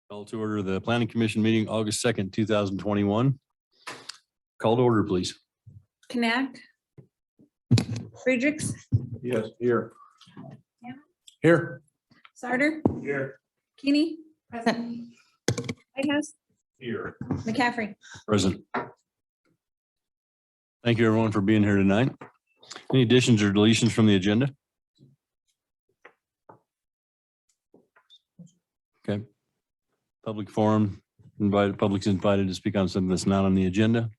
Call to order the Planning Commission meeting, August 2nd, 2021. Call to order, please. Knack. Friedrichs. Yes, here. Yeah. Here. Sarter. Here. Keeney. Present. Whitehouse. Here. McCaffrey. Present. Thank you, everyone, for being here tonight. Any additions or deletions from the agenda? Okay. Public forum, public's invited to speak on something that's not on the agenda.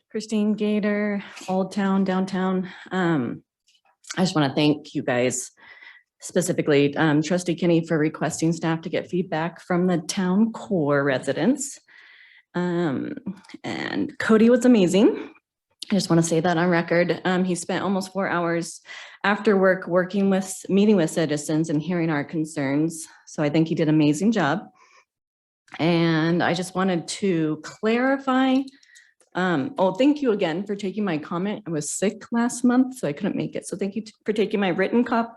Christine Gator, Old Town, Downtown. I just want to thank you guys, specifically Trustee Kinney, for requesting staff to get feedback from the town core residents. And Cody was amazing. I just want to say that on record. He spent almost 4 hours after work meeting with citizens and hearing our concerns. So I think he did an amazing job. And I just wanted to clarify. Thank you again for taking my comment. I was sick last month, so I couldn't make it. So thank you for taking my written comment.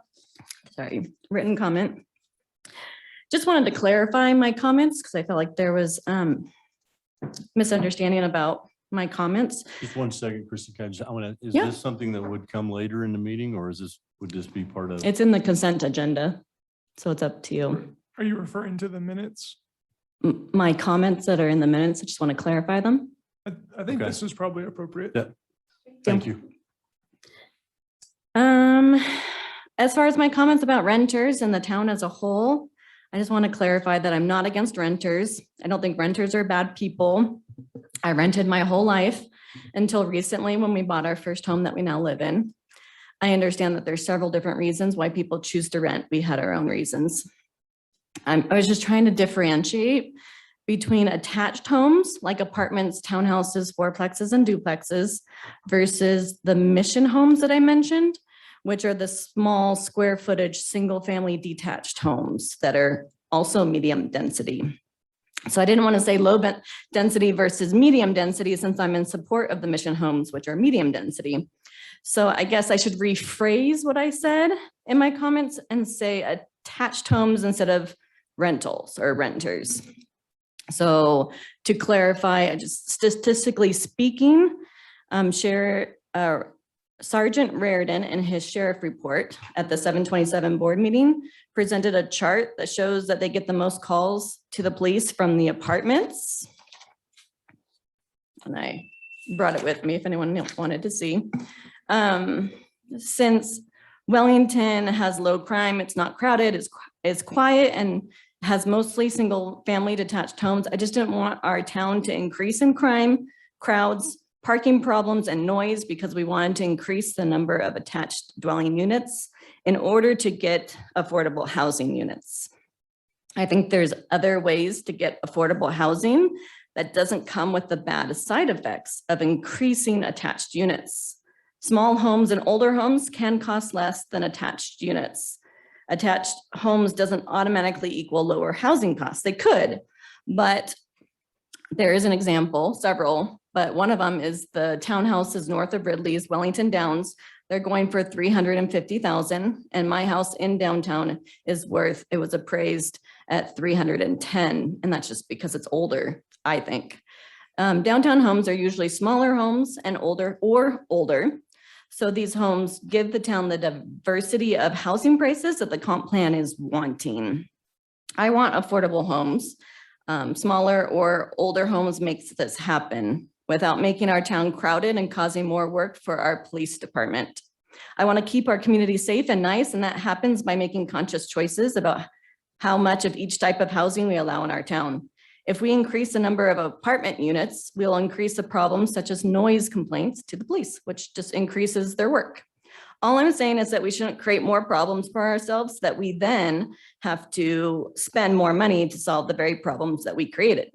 Just wanted to clarify my comments because I felt like there was misunderstanding about my comments. Just 1 second, Christy. Is Yeah. this something that would come later in the meeting, or would this be part of? It's in the consent agenda, so it's up to you. Are you referring to the minutes? My comments that are in the minutes, I just want to clarify them. I think Okay. this is probably appropriate. Yeah. Thank you. As far as my comments about renters and the town as a whole, I just want to clarify that I'm not against renters. I don't think renters are bad people. I rented my whole life until recently when we bought our first home that we now live in. I understand that there's several different reasons why people choose to rent. We had our own reasons. I was just trying to differentiate between attached homes like apartments, townhouses, fourplexes, and duplexes versus the mission homes that I mentioned, which are the small square footage, single family detached homes that are also medium density. So I didn't want to say low density versus medium density since I'm in support of the mission homes, which are medium density. So I guess I should rephrase what I said in my comments and say attached homes instead of rentals or renters. So to clarify, just statistically speaking, Sergeant Raridan in his sheriff report at the 727 board meeting presented a chart that shows that they get the most calls to the police from the apartments. And I brought it with me if anyone wanted to see. Since Wellington has low crime, it's not crowded, it's quiet, and has mostly single family detached homes. I just didn't want our town to increase in crime, crowds, parking problems, and noise because we wanted to increase the number of attached dwelling units in order to get affordable housing units. I think there's other ways to get affordable housing that doesn't come with the bad side effects of increasing attached units. Small homes and older homes can cost less than attached units. Attached homes doesn't automatically equal lower housing costs. They could, but there is an example, several, but one of them is the townhouses north of Ridley's, Wellington Downs. They're going for $350,000, and my house in downtown is it was appraised at 310, and that's just because it's older, I think. Downtown homes are usually smaller homes and older. So these homes give the town the diversity of housing prices that the comp plan is wanting. I want affordable homes. Smaller or older homes makes this happen without making our town crowded and causing more work for our police department. I want to keep our community safe and nice, and that happens by making conscious choices about how much of each type of housing we allow in our town. If we increase the number of apartment units, we'll increase the problems such as noise complaints to the police, which just increases their work. All I'm saying is that we shouldn't create more problems for ourselves that we then have to spend more money to solve the very problems that we created.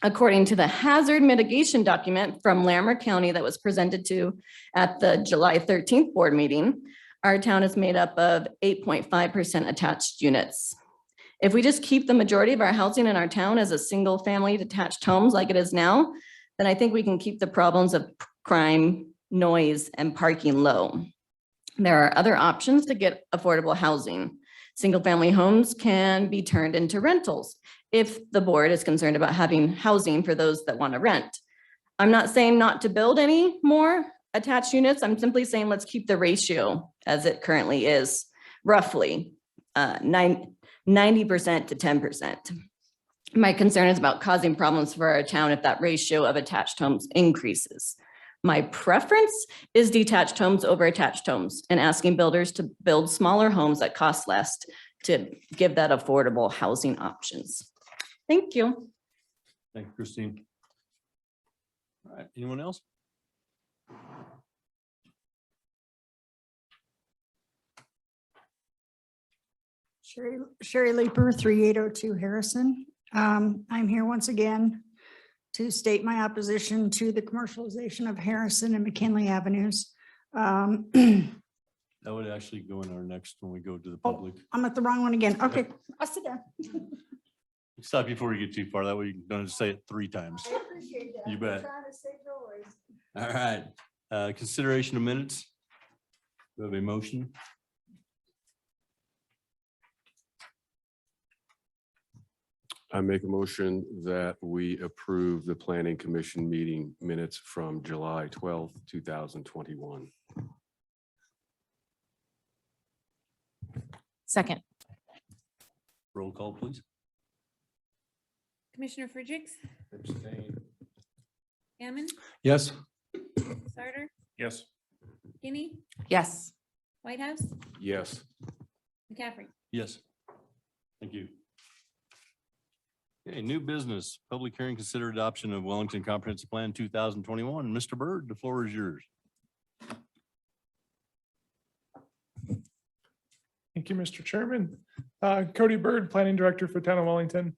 According to the hazard mitigation document from Larimer County that was presented to at the July 13th board meeting, our town is made up of 8.5% attached units. If we just keep the majority of our housing in our town as a single family detached homes like it is now, then I think we can keep the problems of crime, noise, and parking low. There are other options to get affordable housing. Single-family homes can be turned into rentals if the board is concerned about having housing for those that want to rent. I'm not saying not to build any more attached units. I'm simply saying let's keep the ratio as it currently is, roughly 90% to 10%. My concern is about causing problems for our town if that ratio of attached homes increases. My preference is detached homes over attached homes and asking builders to build smaller homes that cost less to give that affordable housing options. Thank you. Thank you, Christine. All right, anyone else? Sherry Leeper, 3802 Harrison. I'm here once again to state my opposition to the commercialization of Harrison and McKinley Avenues. That would actually go in our next, when we go to the Oh, public. I'm at the wrong one again. Okay, I'll sit down. Stop before you get too far. That way you don't say it 3 times. I appreciate that. You I'm bet. trying to save your voice. All right, consideration of minutes. Do we have a motion? I make a motion that we approve the planning commission meeting minutes from July 12th, 2021. Second. Roll call, please. Commissioner Fredericks, Hammond, Yes. Sarter, Yes. Guinea, Yes. Whitehouse, Yes. McCaffrey. Yes. Thank you. Okay, new business, public hearing, consider adoption of Wellington Comprehensive Plan 2021. Mr. Byrd, the floor is yours. Thank you, Mr. Chairman. Cody Bird, Planning Director for Town of Wellington.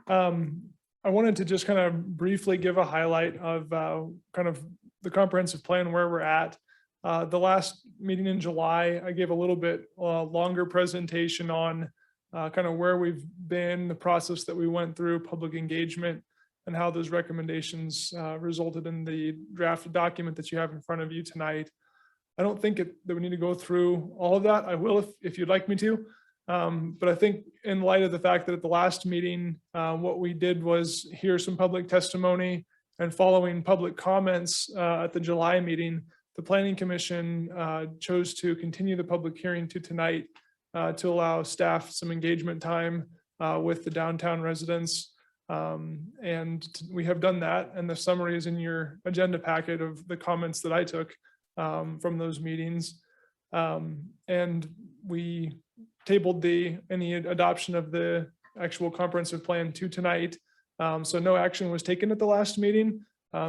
I wanted to just kind of briefly give a highlight of kind of the comprehensive plan, where we're at. The last meeting in July, I gave a little bit longer presentation on kind of where we've been, the process that we went through, public engagement, and how those recommendations resulted in the draft document that you have in front of you tonight. I don't think that we need to go through all of that. I will if you'd like me to. But I think in light of the fact that at the last meeting, what we did was hear some public testimony, and following public comments at the July meeting, the Planning Commission chose to continue the public hearing to tonight to allow staff some engagement time with the downtown residents. We have done that, and the summary is in your agenda packet of the comments that I took from those meetings. And we tabled any adoption of the actual comprehensive plan to tonight. So no action was taken at the last meeting.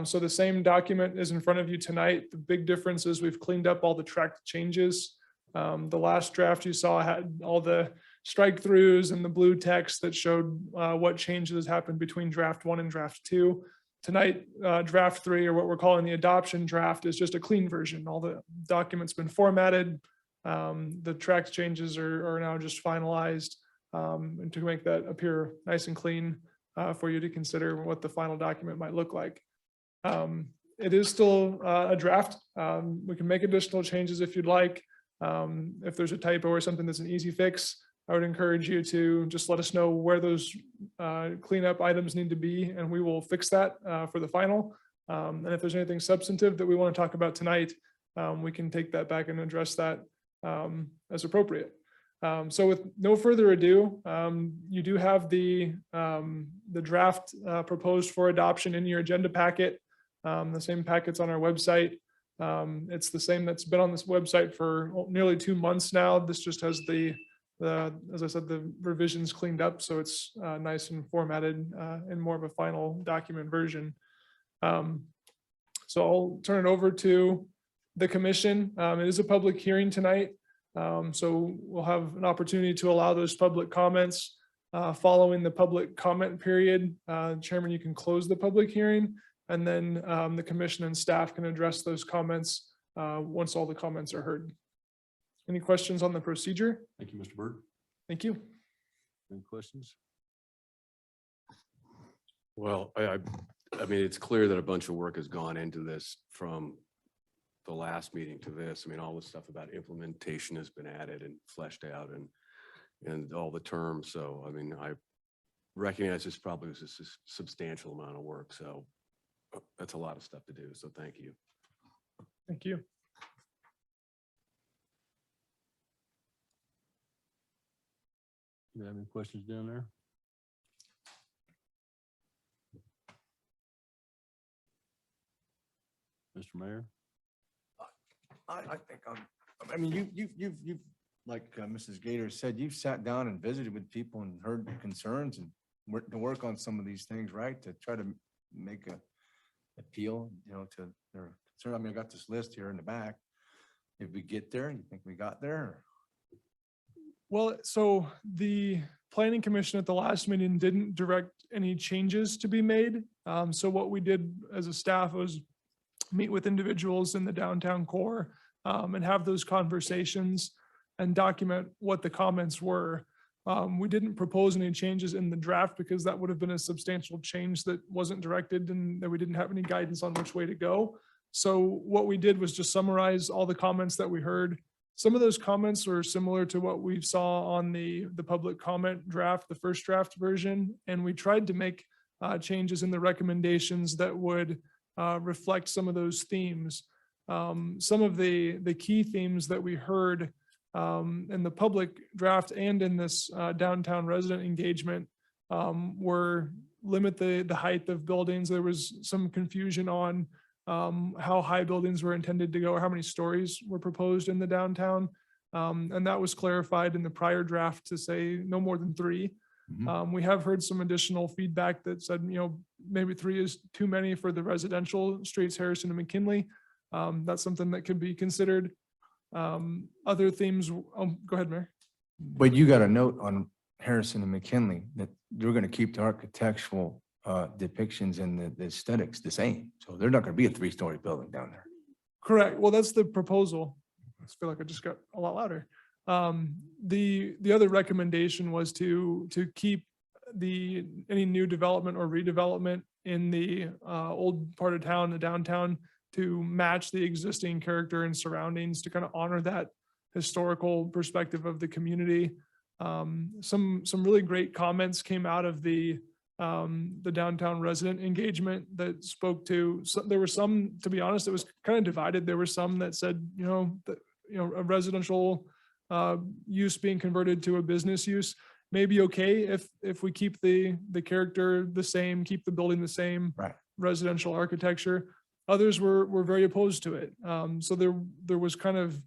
So the same document is in front of you tonight. The big difference is we've cleaned up all the tracked changes. The last draft you saw had all the strike throughs and the blue text that showed what changes happened between draft 1 and draft 2. Tonight, draft 3, or what we're calling the adoption draft, is just a clean version. All the documents been formatted. The tracked changes are now just finalized, and to make that appear nice and clean for you to consider what the final document might look like. It is still a draft. We can make additional changes if you'd like. If there's a typo or something that's an easy fix, I would encourage you to just let us know where those cleanup items need to be, and we will fix that for the final. And if there's anything substantive that we want to talk about tonight, we can take that back and address that as appropriate. So with no further ado, you do have the draft proposed for adoption in your agenda packet. The same packet's on our website. It's the same that's been on this website for nearly 2 months now. This just has as I said, the revisions cleaned up, so it's nice and formatted in more of a final document version. So I'll turn it over to the commission. It is a public hearing tonight, so we'll have an opportunity to allow those public comments. Following the public comment period, Chairman, you can close the public hearing, and then the commission and staff can address those comments once all the comments are heard. Any questions on the procedure? Thank you, Mr. Byrd. Thank you. Any questions? Well, I mean, it's clear that a bunch of work has gone into this from the last meeting to this. I mean, all the stuff about implementation has been added and fleshed out and all the terms. So, I mean, I recognize this probably was a substantial amount of work. So that's a lot of stuff to do. So thank you. Thank you. Do you have any questions down there? Mr. Mayor? I think, I mean, you've, like Mrs. Gator said, you've sat down and visited with people and heard concerns and to work on some of these things, right? To try to make a appeal, to their concern. I mean, I got this list here in the back. If we get there, you think we got there? Well, so the planning commission at the last meeting didn't direct any changes to be made. So what we did as a staff was meet with individuals in the downtown core and have those conversations and document what the comments were. We didn't propose any changes in the draft because that would have been a substantial change that wasn't directed and that we didn't have any guidance on which way to go. So what we did was just summarize all the comments that we heard. Some of those comments were similar to what we saw on the public comment draft, the first draft version. And we tried to make changes in the recommendations that would reflect some of those themes. Some of the key themes that we heard in the public draft and in this downtown resident engagement were limit the height of buildings. There was some confusion on how high buildings were intended to go or how many stories were proposed in the downtown. And that was clarified in the prior draft to say no more than 3. We have heard some additional feedback that said, maybe 3 is too many for the residential streets, Harrison and McKinley. That's something that could be considered. Other themes, go ahead, Mayor. But you got a note on Harrison and McKinley that you're going to keep the architectural depictions and the aesthetics the same. So they're not going to be a 3-story building down there. Correct. Well, that's the proposal. I feel like I just got a lot louder. The other recommendation was to keep any new development or redevelopment in the old part of town, the downtown, to match the existing character and surroundings to kind of honor that historical perspective of the community. Some really great comments came out of the downtown resident engagement that spoke to, there were some, to be honest, it was kind of divided. There were some that said, a residential use being converted to a business use may be okay if we keep the character the same, keep the building the same, Right. residential architecture. Others were very opposed to it. So there was kind of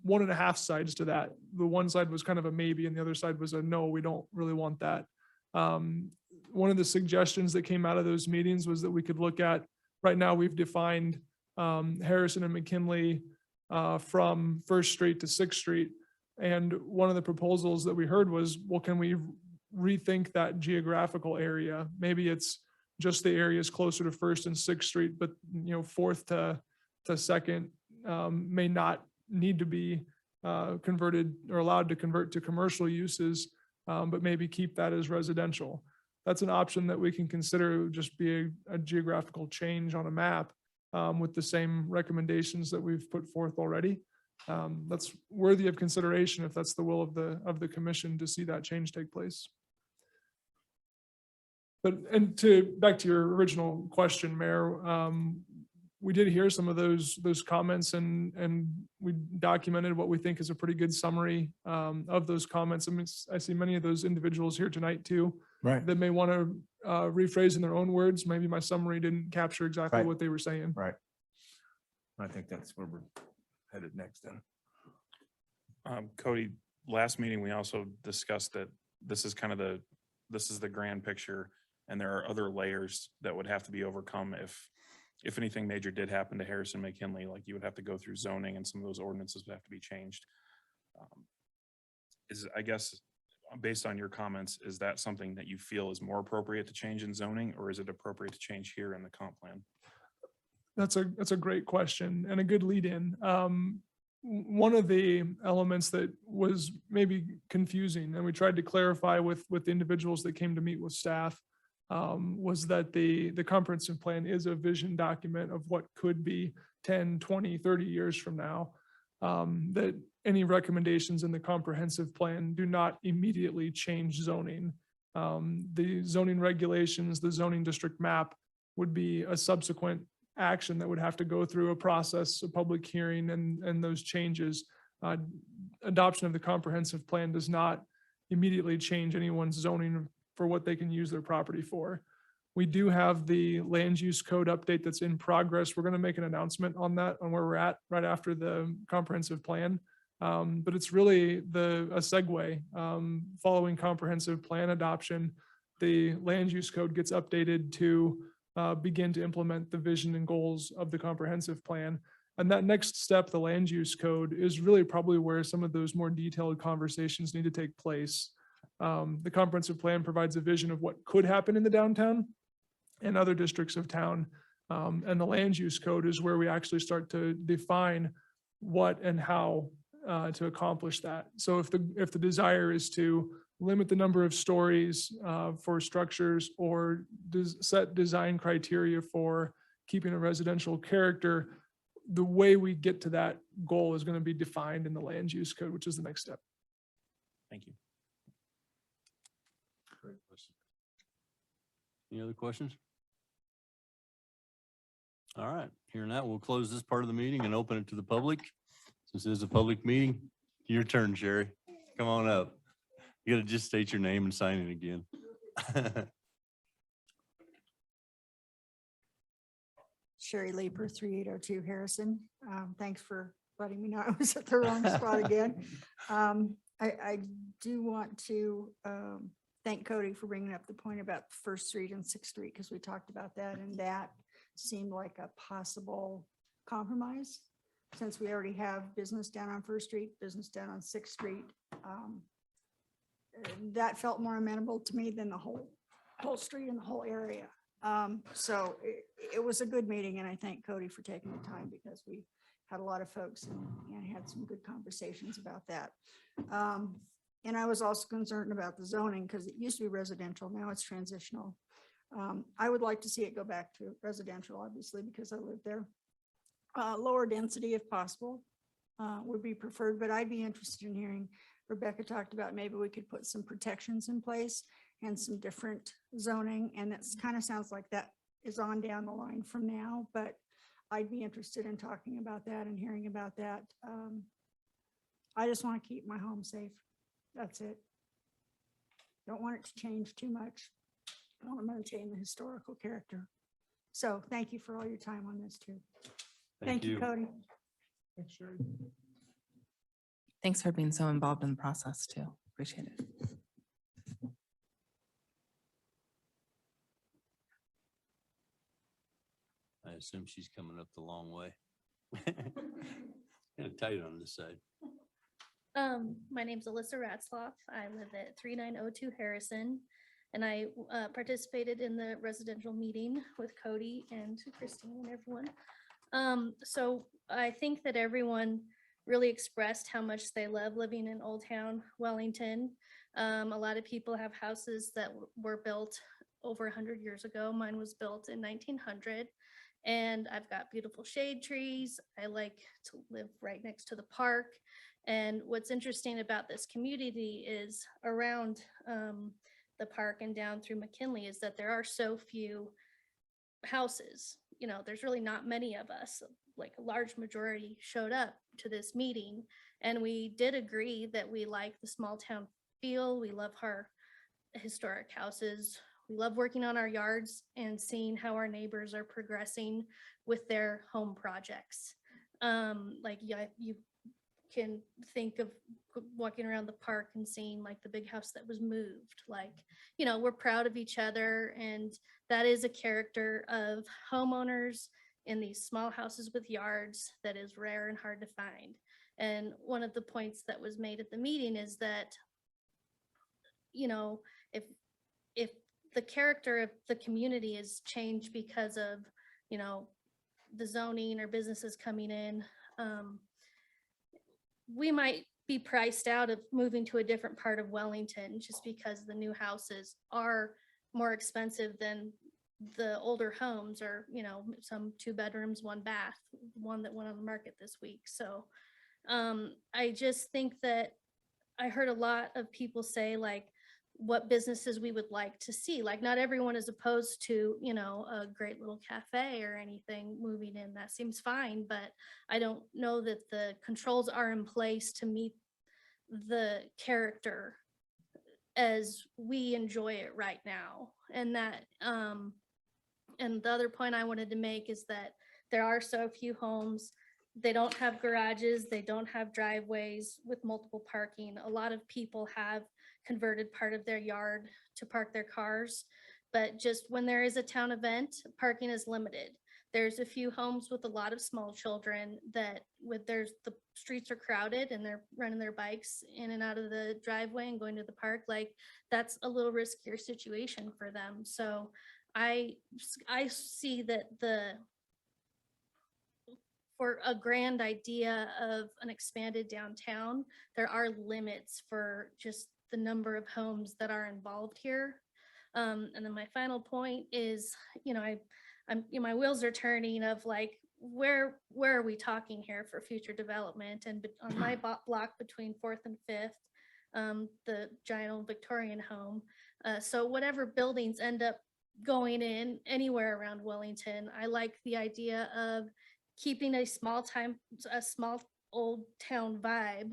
1.5 sides to that. The one side was kind of a maybe and the other side was a no, we don't really want that. One of the suggestions that came out of those meetings was that we could look at, right now we've defined Harrison and McKinley from First Street to Sixth Street. And one of the proposals that we heard was, well, can we rethink that geographical area? Maybe it's just the areas closer to First and Sixth Street, but Fourth to Second may not need to be converted or allowed to convert to commercial uses, but maybe keep that as residential. That's an option that we can consider. It would just be a geographical change on a map with the same recommendations that we've put forth already. That's worthy of consideration if that's the will of the commission to see that change take place. But back to your original question, Mayor, we did hear some of those comments and we documented what we think is a pretty good summary of those comments. I mean, I see many of those individuals here tonight too, Right. that may want to rephrase in their own words. Maybe my summary didn't capture exactly Right. what they were saying. Right. I think that's where we're headed next then. Cody, last meeting, we also discussed that this is this is the grand picture and there are other layers that would have to be overcome if anything major did happen to Harrison McKinley, like you would have to go through zoning and some of those ordinances would have to be changed. I guess, based on your comments, is that something that you feel is more appropriate to change in zoning, or is it appropriate to change here in the comp plan? That's a great question and a good lead in. One of the elements that was maybe confusing, and we tried to clarify with the individuals that came to meet with staff, was that the comprehensive plan is a vision document of what could be. 10, 20, 30 years from now, that any recommendations in the comprehensive plan do not immediately change zoning. The zoning regulations, the zoning district map would be a subsequent action that would have to go through a process, a public hearing, and those changes. Adoption of the comprehensive plan does not immediately change anyone's zoning for what they can use their property for. We do have the land use code update that's in progress. We're going to make an announcement on that, on where we're at right after the comprehensive plan. But it's really a segue. Following comprehensive plan adoption, the land use code gets updated to begin to implement the vision and goals of the comprehensive plan. And that next step, the land use code, is really probably where some of those more detailed conversations need to take place. The comprehensive plan provides a vision of what could happen in the downtown and other districts of town. And the land use code is where we actually start to define what and how to accomplish that. So if the desire is to limit the number of stories for structures, or set design criteria for keeping a residential character, the way we get to that goal is going to be defined in the land use code, which is the next step. Thank you. Any other questions? All right, hearing that, we'll close this part of the meeting and open it to the public. Since it is a public meeting, your turn, Sherry. Come on up. You gotta just state your name and sign in again. Sherry Leeper, 3802 Harrison. Thanks for letting me know I was at the wrong spot again. I do want to thank Cody for bringing up the point about First Street and Sixth Street, because we talked about that, and that seemed like a possible compromise, since we already have business down on First Street, business down on Sixth Street. That felt more amenable to me than the whole street and the whole area. So it was a good meeting, and I thank Cody for taking the time, because we had a lot of folks and had some good conversations about that. And I was also concerned about the zoning, because it used to be residential, now it's transitional. I would like to see it go back to residential, obviously, because I live there. Lower density if possible would be preferred, but I'd be interested in hearing, Rebecca talked about maybe we could put some protections in place and some different zoning, and that's kind of sounds like that is on down the line from now, but I'd be interested in talking about that and hearing about that. I just want to keep my home safe. That's it. Don't want it to change too much. I want to maintain the historical character. So thank you for all your time on this too. Thank you, Cody. Thanks, Sherry. Thanks for being so involved in the process too. Appreciate it. I assume she's coming up the long way. Kind of tight on this side. My name's Alyssa Ratzloff. I live at 3902 Harrison, and I participated in the residential meeting with Cody and Christine and everyone. So I think that everyone really expressed how much they love living in Old Town Wellington. A lot of people have houses that were built over 100 years ago. Mine was built in 1900. And I've got beautiful shade trees. I like to live right next to the park. And what's interesting about this community is around the park and down through McKinley is that there are so few houses. You know, there's really not many of us. Like a large majority showed up to this meeting, and we did agree that we like the small town feel. We love our historic houses. We love working on our yards and seeing how our neighbors are progressing with their home projects. Yeah, you can think of walking around the park and seeing like the big house that was moved. Like, you know, we're proud of each other, and that is a character of homeowners in these small houses with yards that is rare and hard to find. And one of the points that was made at the meeting is that, you know, if the character of the community is changed because of, you know, the zoning or businesses coming in, we might be priced out of moving to a different part of Wellington just because the new houses are more expensive than the older homes are, some 2 bedrooms, 1 bath, one that went on the market this week. So I just think that I heard a lot of people say like what businesses we would like to see. Like not everyone is opposed to, a great little cafe or anything moving in. That seems fine, but I don't know that the controls are in place to meet the character as we enjoy it right now. And that, and the other point I wanted to make is that there are so few homes. They don't have garages. They don't have driveways with multiple parking. A lot of people have converted part of their yard to park their cars. But just when there is a town event, parking is limited. There's a few homes with a lot of small children that the streets are crowded and they're running their bikes in and out of the driveway and going to the park. Like that's a little riskier situation for them. So I see that for a grand idea of an expanded downtown, there are limits for just the number of homes that are involved here. And then my final point is, my wheels are turning of like, where are we talking here for future development? And on my block between 4th and 5th, the giant old Victorian home. So whatever buildings end up going in anywhere around Wellington, I like the idea of keeping a small old town vibe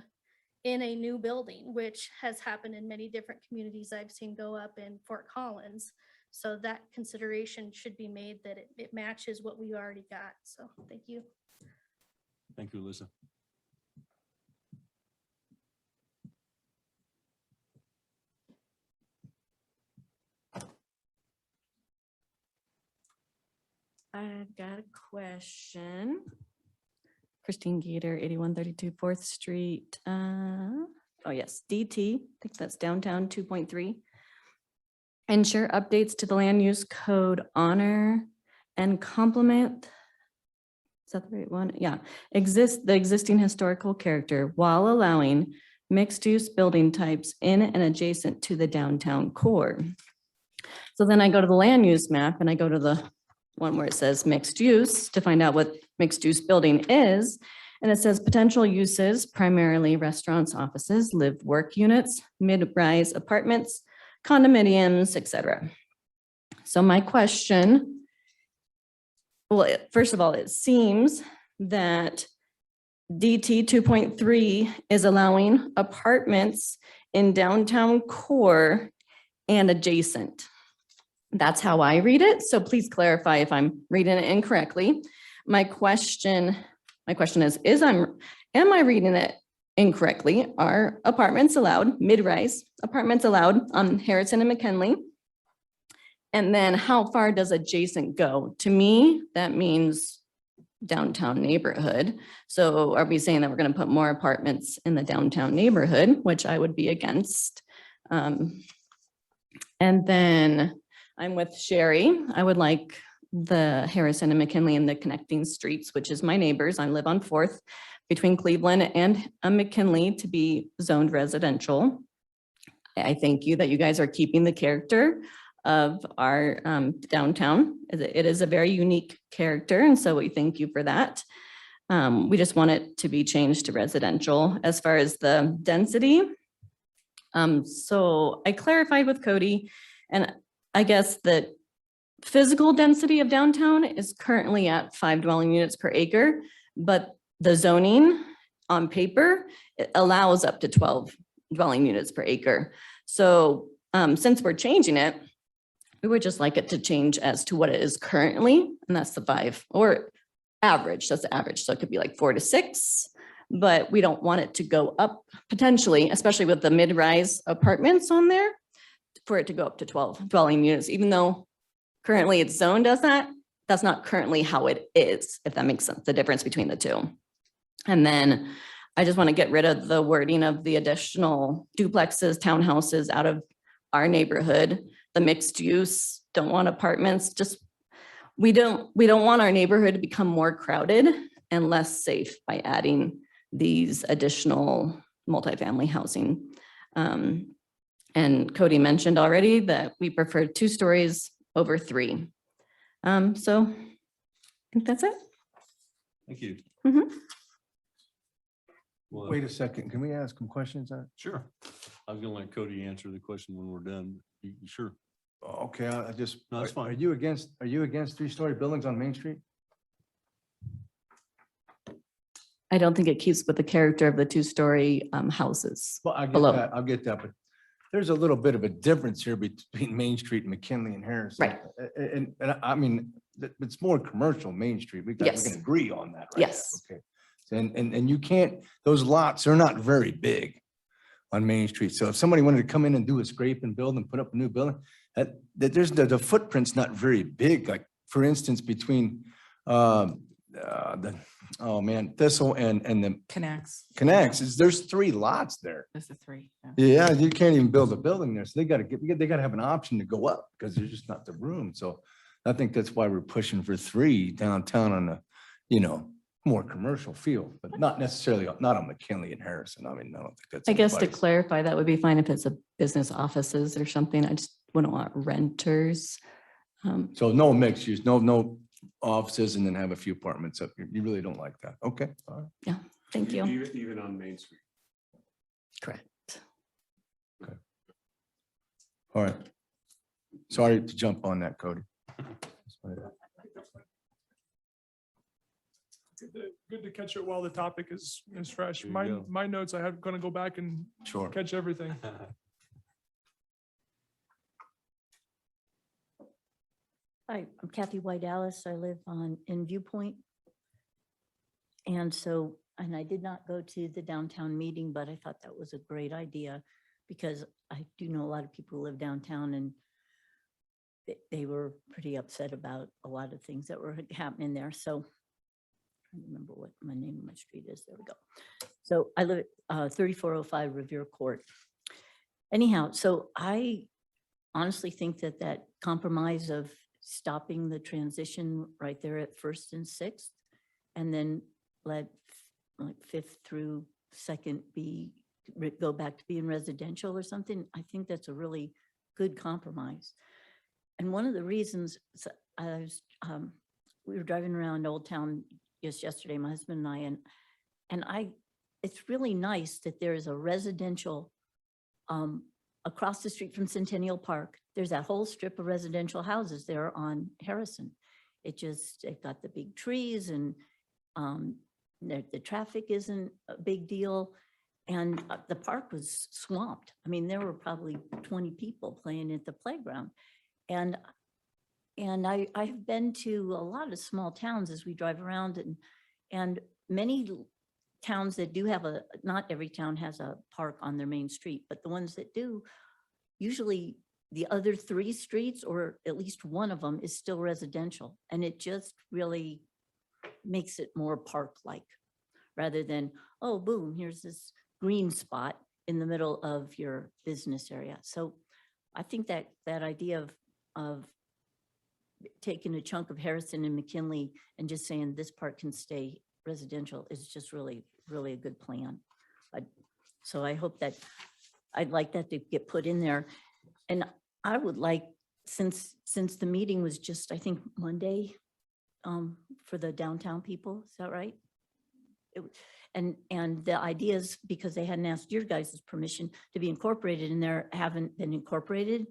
in a new building, which has happened in many different communities I've seen go up in Fort Collins. So that consideration should be made that it matches what we already got. So thank you. Thank you, Alyssa. I've got a question. Christine Gator, 8132 4th Street. Oh yes, DT, I think that's downtown 2.3. Ensure updates to the land use code, honor and complement. Is that the right one? Yeah, the existing historical character while allowing mixed use building types in and adjacent to the downtown core. So then I go to the land use map and I go to the one where it says mixed use to find out what mixed use building is. And it says potential uses, primarily restaurants, offices, live work units, mid-rise apartments, condominiums, etc. So my question, well, first of all, it seems that DT 2.3 is allowing apartments in downtown core and adjacent. That's how I read it. So please clarify if I'm reading it incorrectly. My question is am I reading it incorrectly? Are apartments allowed, mid-rise apartments allowed on Harrison and McKinley? And then how far does adjacent go? To me, that means downtown neighborhood. So are we saying that we're going to put more apartments in the downtown neighborhood, which I would be against? And then I'm with Sherry. I would like the Harrison and McKinley and the connecting streets, which is my neighbors. I live on 4th between Cleveland and McKinley to be zoned residential. I thank you that you guys are keeping the character of our downtown. It is a very unique character, and so we thank you for that. We just want it to be changed to residential. As far as the density, so I clarified with Cody, and I guess that physical density of downtown is currently at 5 dwelling units per acre, but the zoning on paper, it allows up to 12 dwelling units per acre. So since we're changing it, we would just like it to change as to what it is currently, and that's the 5 or average, that's the average. So it could be like 4 to 6, but we don't want it to go up potentially, especially with the mid-rise apartments on there, for it to go up to 12 dwelling units, even though currently it's zoned as that. That's not currently how it is, if that makes sense, the difference between the two. And then I just want to get rid of the wording of the additional duplexes, townhouses out of our neighborhood, the mixed use, don't want apartments, just, we don't want our neighborhood to become more crowded and less safe by adding these additional multifamily housing. And Cody mentioned already that we prefer 2 stories over 3. So I think that's it. Thank you. Mhm. Well, Wait a second, can we ask some questions? sure. I was gonna let Cody answer the question when we're done. Sure. Okay, I just, No, that's are fine. you against 3-story buildings on Main Street? I don't think it keeps with the character of the two-story houses. Well, I get Below. that, but there's a little bit of a difference here between Main Street and McKinley and Harrison. Right. And I mean, it's more commercial Main Street. We Yes. can agree on that, right? Yes. Okay. And you can't, those lots are not very big on Main Street. So if somebody wanted to come in and do a scrape and build and put up a new building, there's the footprint's not very big. Like, for instance, between Thistle and the Connects. there's 3 lots there. This is 3. yeah. Yeah, you can't even build a building there. So they gotta have an option to go up because there's just not the room. So I think that's why we're pushing for 3 downtown on a, more commercial feel, but not necessarily, not on McKinley and Harrison. I mean, I don't think that's. I guess to anybody's- clarify, that would be fine if it's a business offices or something. I just wouldn't want renters. So no mixed use, no offices and then have a few apartments up here. You really don't like that. Okay. All right. Thank you. Even on Main Street. Correct. All right. Sorry to jump on that, Cody. Good to catch it while the topic is fresh. There you go. My notes, I have gonna go back and Sure. catch everything. Hi, I'm Kathy White Alice. I live in Viewpoint. And I did not go to the downtown meeting, but I thought that was a great idea because I do know a lot of people who live downtown and they were pretty upset about a lot of things that were happening there. So I don't remember what my name of my street is. There we go. So I live at 3405 Revere Court. Anyhow, so I honestly think that compromise of stopping the transition right there at 1st and 6th, and then let like 5th through 2nd go back to being residential or something, I think that's a really good compromise. And one of the reasons we were driving around Old Town just yesterday, my husband and I, it's really nice that there is a residential across the street from Centennial Park. There's that whole strip of residential houses there on Harrison. It got the big trees and the traffic isn't a big deal. And the park was swamped. I mean, there were probably 20 people playing at the playground. And I've been to a lot of small towns as we drive around and many towns that do have not every town has a park on their main street, but the ones that do, usually the other 3 streets or at least one of them is still residential. And it just really makes it more park-like rather than, oh, boom, here's this green spot in the middle of your business area. So I think that idea of taking a chunk of Harrison and McKinley and just saying this part can stay residential is just really, really a good plan. So I hope that, I'd like that to get put in there. And I would like, since the meeting was just, I think, Monday for the downtown people, is that right? And the ideas, because they hadn't asked your guys' permission to be incorporated in there, haven't been incorporated.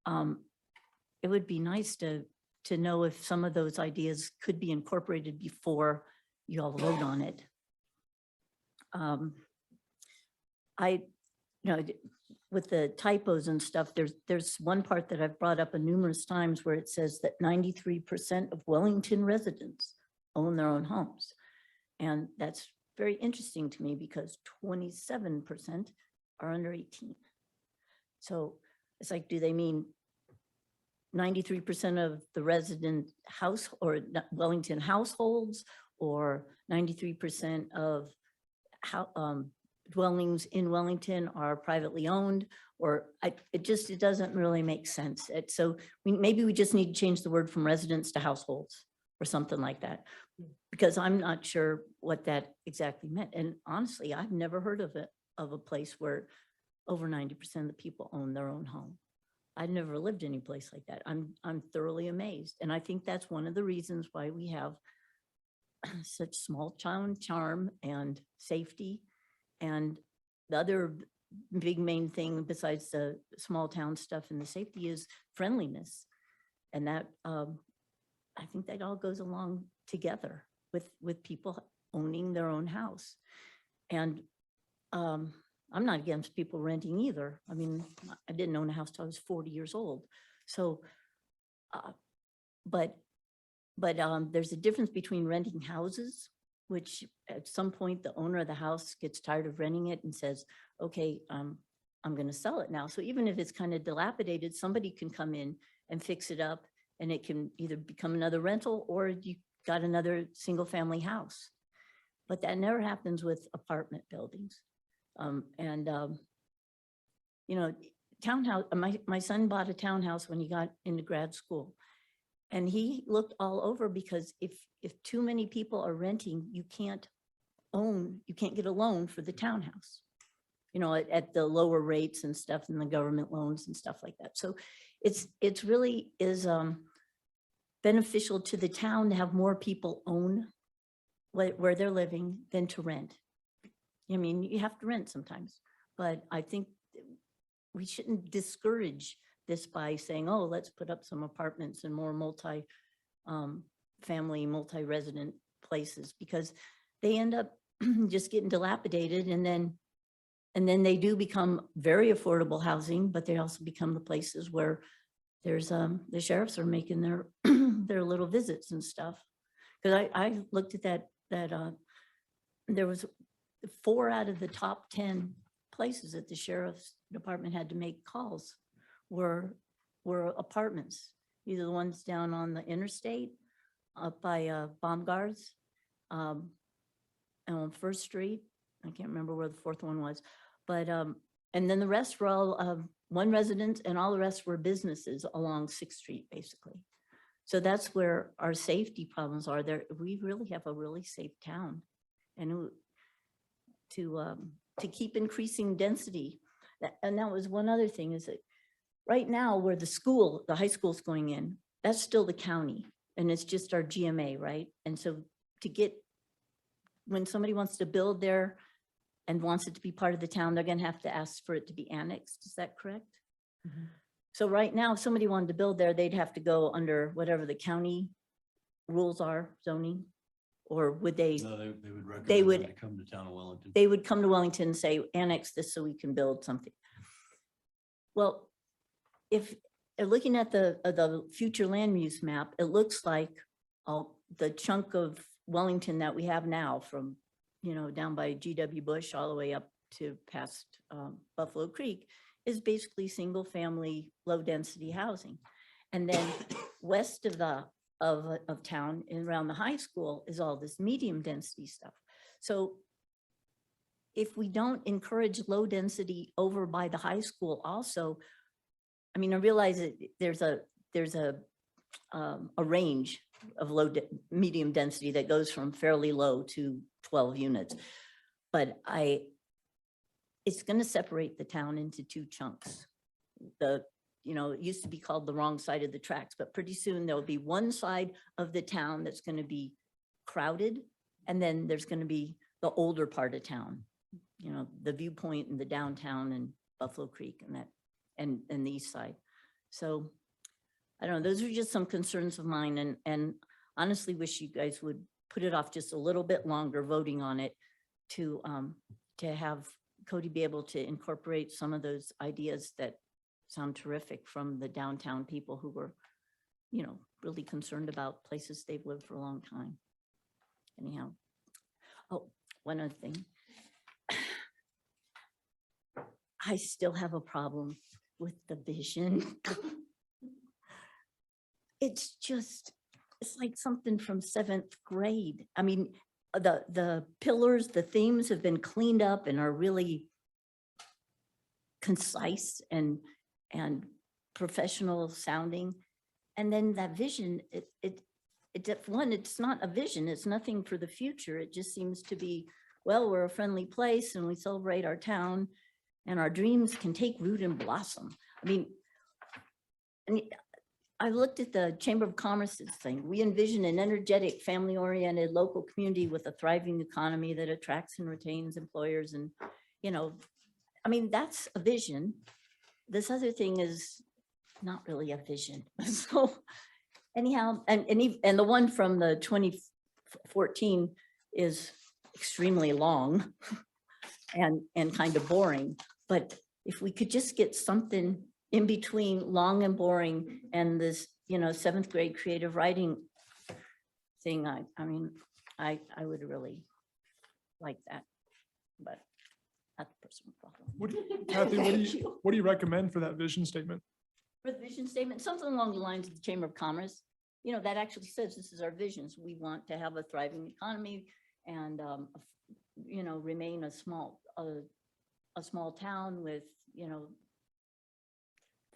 It would be nice to know if some of those ideas could be incorporated before you all vote on it. With the typos and stuff, there's one part that I've brought up numerous times where it says that 93% of Wellington residents own their own homes. And that's very interesting to me because 27% are under 18. So it's like, do they mean 93% of the resident house or Wellington households, or 93% of dwellings in Wellington are privately owned, or it doesn't really make sense. So maybe we just need to change the word from residents to households or something like that, because I'm not sure what that exactly meant. And honestly, I've never heard of a place where over 90% of the people own their own home. I'd never lived any place like that. I'm thoroughly amazed. And I think that's one of the reasons why we have such small town charm and safety. And the other big main thing besides the small town stuff and the safety is friendliness. And that, I think that all goes along together with people owning their own house. And I'm not against people renting either. I mean, I didn't own a house till I was 40 years old. So, but there's a difference between renting houses, which at some point the owner of the house gets tired of renting it and says, okay, I'm going to sell it now. So even if it's kind of dilapidated, somebody can come in and fix it up, and it can either become another rental or you got another single family house. But that never happens with apartment buildings. You know, townhouse, my son bought a townhouse when he got into grad school. And he looked all over because if too many people are renting, you can't get a loan for the townhouse, you know, at the lower rates and stuff, and the government loans and stuff like that. So it's really is beneficial to the town to have more people own where they're living than to rent. I mean, you have to rent sometimes, but I think we shouldn't discourage this by saying, oh, let's put up some apartments and more family, multi-resident places, because they end up just getting dilapidated, and then they do become very affordable housing, but they also become the places where there's the sheriffs are making their their little visits and stuff. Because I looked at that there was 4 out of the top 10 places that the sheriff's department had to make calls were apartments, either the ones down on the interstate up by Baumgart's and on First Street. I can't remember where the 4th one was, but and then the rest were all one residence, and all the rest were businesses along 6th Street, basically. So that's where our safety problems are there. We really have a really safe town, and to keep increasing density. And that was one other thing, is that right now where the high school's going in, that's still the county, and it's just our GMA, right? And so when somebody wants to build there and wants it to be part of the town, they're gonna have to ask for it to be annexed. Is that correct? Mm-hmm. So right now, if somebody wanted to build there, they'd have to go under whatever the county rules are, zoning, or would they? No, they would recommend They them would- to come to town of Wellington. They would come to Wellington and say, annex this so we can build something. Well, if looking at the future land use map, it looks like the chunk of Wellington that we have now from, you know, down by GW Bush all the way up to past Buffalo Creek is basically single family, low density housing. And then west of town and around the high school is all this medium density stuff. So if we don't encourage low density over by the high school also, I mean, I realize that there's a range of medium density that goes from fairly low to 12 units. But it's going to separate the town into 2 chunks. It used to be called the wrong side of the tracks, but pretty soon there'll be one side of the town that's going to be crowded. And then there's going to be the older part of town, you know, the Viewpoint and the downtown and Buffalo Creek and that, and the east side. So I don't know, those are just some concerns of mine, and honestly wish you guys would put it off just a little bit longer voting on it to have Cody be able to incorporate some of those ideas that sound terrific from the downtown people who were, you know, really concerned about places they've lived for a long time. Anyhow. Oh, one other thing. I still have a problem with the vision. It's like something from 7th grade. I mean, the pillars, the themes have been cleaned up and are really concise and professional sounding. And then that vision, it's not a vision. It's nothing for the future. It just seems to be, well, we're a friendly place and we celebrate our town and our dreams can take root and blossom. I mean, and I looked at the Chamber of Commerce's thing. We envision an energetic, family-oriented local community with a thriving economy that attracts and retains employers. And, you know, I mean, that's a vision. This other thing is not really a vision. So anyhow, and the one from the 2014 is extremely long and kind of boring. But if we could just get something in between long and boring and this, you know, 7th grade creative writing thing, I mean, I would really like that, but that's a personal problem. Kathy, Thank you. what do you recommend for that vision statement? For the vision statement, something along the lines of the Chamber of Commerce, you know, that actually says this is our visions. We want to have a thriving economy and, you know, remain a small town with, you know,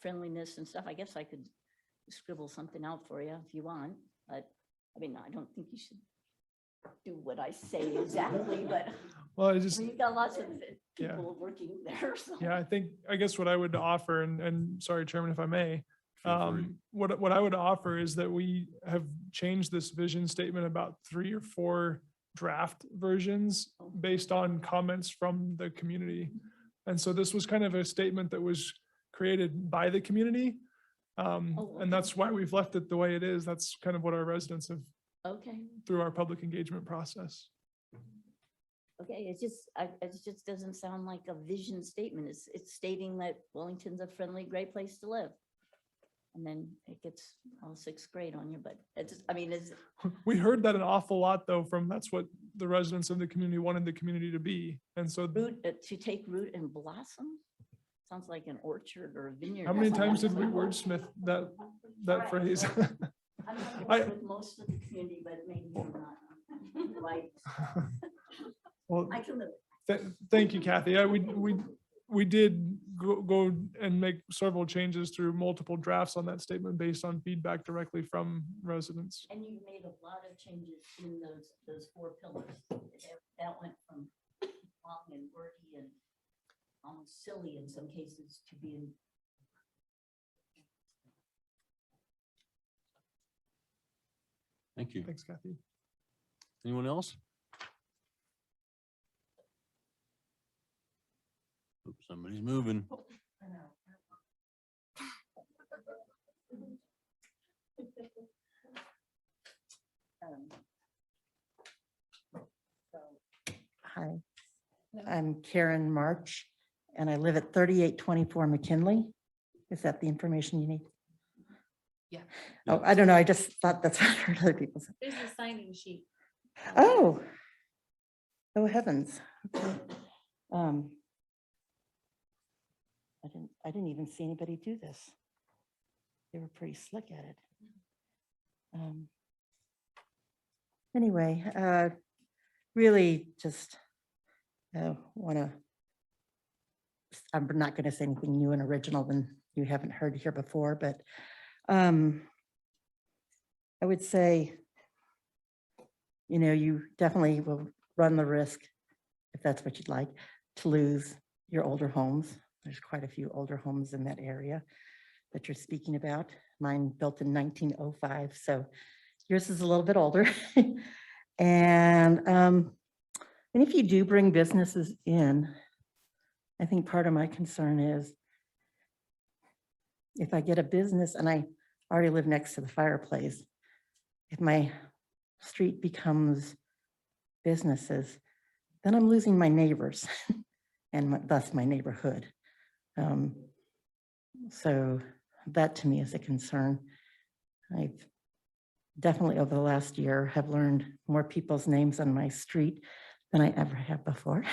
friendliness and stuff. I guess I could scribble something out for you if you want, but I mean, I don't think you should do what I say exactly, but Well, I I just, mean, you've got lots of Yeah. people working there. So. yeah, I guess what I would offer, and sorry, Chairman, if I may, Feel free. what I would offer is that we have changed this vision statement about 3 or 4 draft versions based on comments from the community. And so this was kind of a statement that was created by the community. And that's why we've left it the way it is. That's kind of what our residents have Okay. through our public engagement process. Okay, it just doesn't sound like a vision statement. It's stating that Wellington's a friendly, great place to live. And then it gets all 6th grade on you, but it's, I mean, it's, We heard that an awful lot though, that's what the residents of the community wanted the community to be. And so to take root and blossom? Sounds like an orchard or a vineyard. how many times did we wordsmith that phrase? I'm not I- with most of the community, but maybe I'm not. Right. Well, I can live. thank you, Kathy. We did go and make several changes through multiple drafts on that statement based on feedback directly from residents. And you made a lot of changes in those 4 pillars. That went from long and wordy and almost silly in some cases to being. Thank you. Thanks, Kathy. Anyone else? Oops, somebody's moving. Hi, I'm Karen March, and I live at 3824 McKinley. Is that the information you need? Yeah. Oh, I don't know. I just thought that's what I heard other people say. There's a signing sheet. Oh. Oh heavens. Okay. I didn't even see anybody do this. They were pretty slick at it. Anyway, really just want to, I'm not going to say anything new and original than you haven't heard here before, but I would say, you know, you definitely will run the risk, if that's what you'd like, to lose your older homes. There's quite a few older homes in that area that you're speaking about. Mine built in 1905, so yours is a little bit older. And if you do bring businesses in, I think part of my concern is if I get a business and I already live next to the fireplace, if my street becomes businesses, then I'm losing my neighbors and thus my neighborhood. So that to me is a concern. I've definitely over the last year have learned more people's names on my street than I ever have before.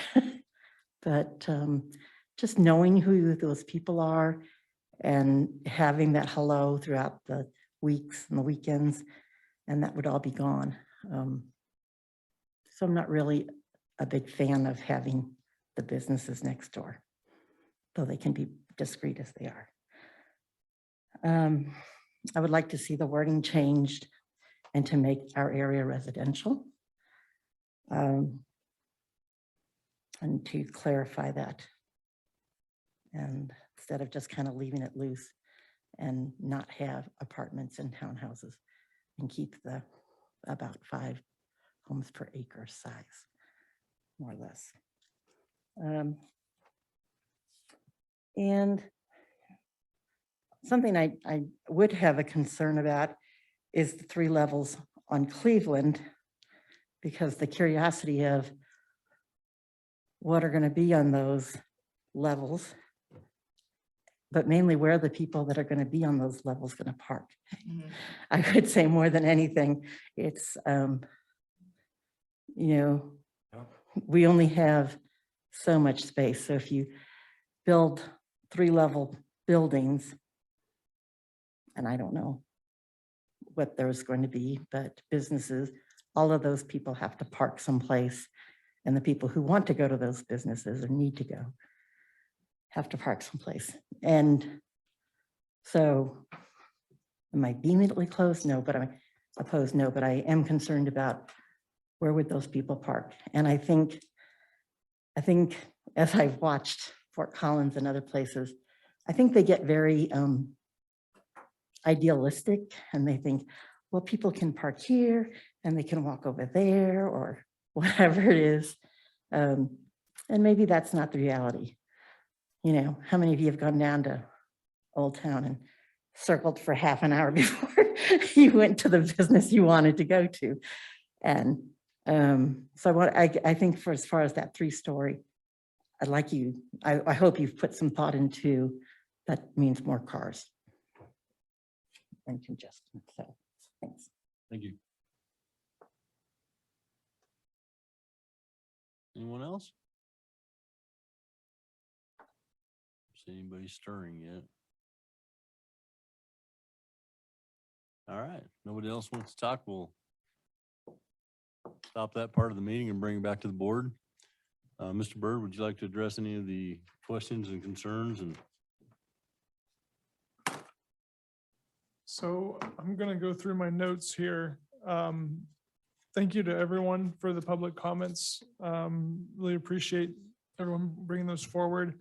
But just knowing who those people are and having that hello throughout the weeks and the weekends, and that would all be gone. So I'm not really a big fan of having the businesses next door, though they can be discreet as they are. I would like to see the wording changed and to make our area residential. And to clarify that. And instead of just kind of leaving it loose, and not have apartments and townhouses and keep the about 5 homes per acre size, more or less. And something I would have a concern about is the 3 levels on Cleveland, because the curiosity of what are going to be on those levels, but mainly where are the people that are going to be on those levels going to park. I would say more than anything, it's, we only have so much space. So if you build 3-level buildings, and I don't know what there's going to be, but businesses, all of those people have to park someplace. And the people who want to go to those businesses or need to go have to park someplace. And so am I vehemently closed? No, but I'm opposed. No, but I am concerned about where would those people park? And I think as I've watched Fort Collins and other places, I think they get very idealistic, and they think, well, people can park here and they can walk over there or whatever it is. And maybe that's not the reality. How many of you have gone down to Old Town and circled for half an hour before you went to the business you wanted to go to? And so I think for as far as that 3-story, I hope you've put some thought into that means more cars and congestion. So thanks. Thank you. Anyone else? See anybody stirring yet? All right, nobody else wants to talk. We'll stop that part of the meeting and bring it back to the board. Mr. Byrd, would you like to address any of the questions and concerns? And So I'm going to go through my notes here. Thank you to everyone for the public comments. Really appreciate everyone bringing those forward.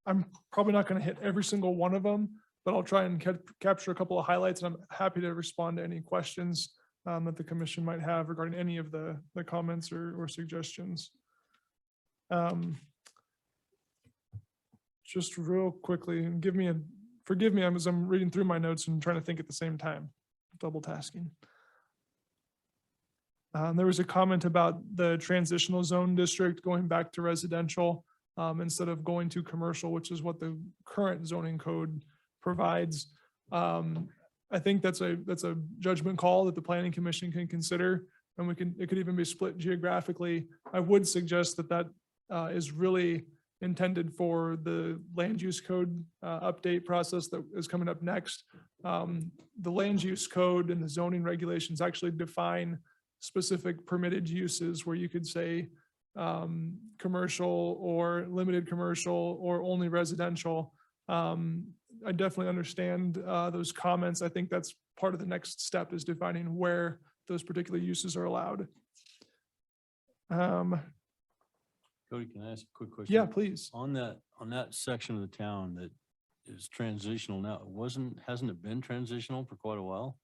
I'm probably not going to hit every single one of them, but I'll try and capture a couple of highlights, and I'm happy to respond to any questions that the commission might have regarding any of the comments or suggestions. Just real quickly, and forgive me as I'm reading through my notes and trying to think at the same time, double tasking. There was a comment about the transitional zone district going back to residential instead of going to commercial, which is what the current zoning code provides. I think that's a judgment call that the planning commission can consider, and it could even be split geographically. I would suggest that is really intended for the land use code update process that is coming up next. The land use code and the zoning regulations actually define specific permitted uses where you could say commercial or limited commercial or only residential. I definitely understand those comments. I think that's part of the next step, is defining where those particular uses are allowed. Cody, can I ask a quick question? Yeah, please. On that section of the town that is transitional now, hasn't it been transitional for quite a while?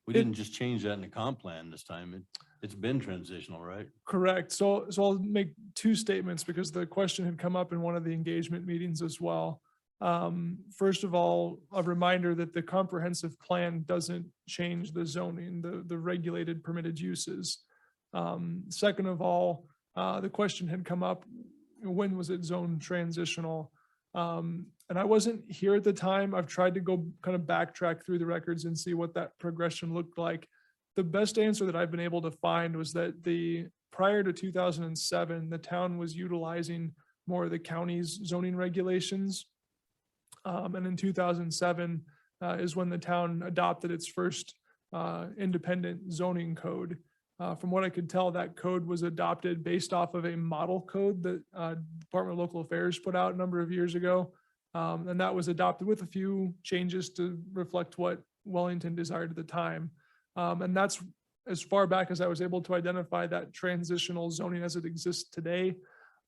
We didn't just change that in the comp plan this time. It's been transitional, right? Correct. So I'll make 2 statements because the question had come up in one of the engagement meetings as well. First of all, a reminder that the comprehensive plan doesn't change the zoning, the regulated permitted uses. Second of all, the question had come up, when was it zone transitional? And I wasn't here at the time. I've tried to go kind of backtrack through the records and see what that progression looked like. The best answer that I've been able to find was that prior to 2007, the town was utilizing more of the county's zoning regulations. And in 2007 is when the town adopted its first independent zoning code. From what I could tell, that code was adopted based off of a model code that Department of Local Affairs put out a number of years ago. And that was adopted with a few changes to reflect what Wellington desired at the time. And that's as far back as I was able to identify that transitional zoning as it exists today.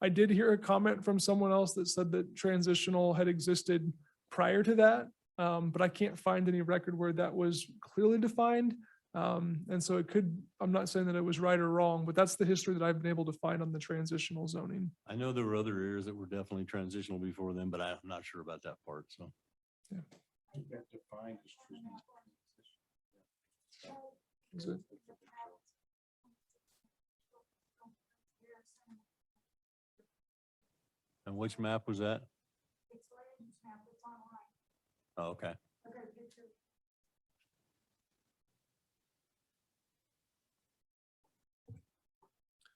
I did hear a comment from someone else that said that transitional had existed prior to that. but I can't find any record where that was clearly defined. And so it could, I'm not saying that it was right or wrong, but that's the history that I've been able to find on the transitional zoning. I know there were other areas that were definitely transitional before then, but I'm not sure about that part, so. Is it- And which map was that? Oh, okay.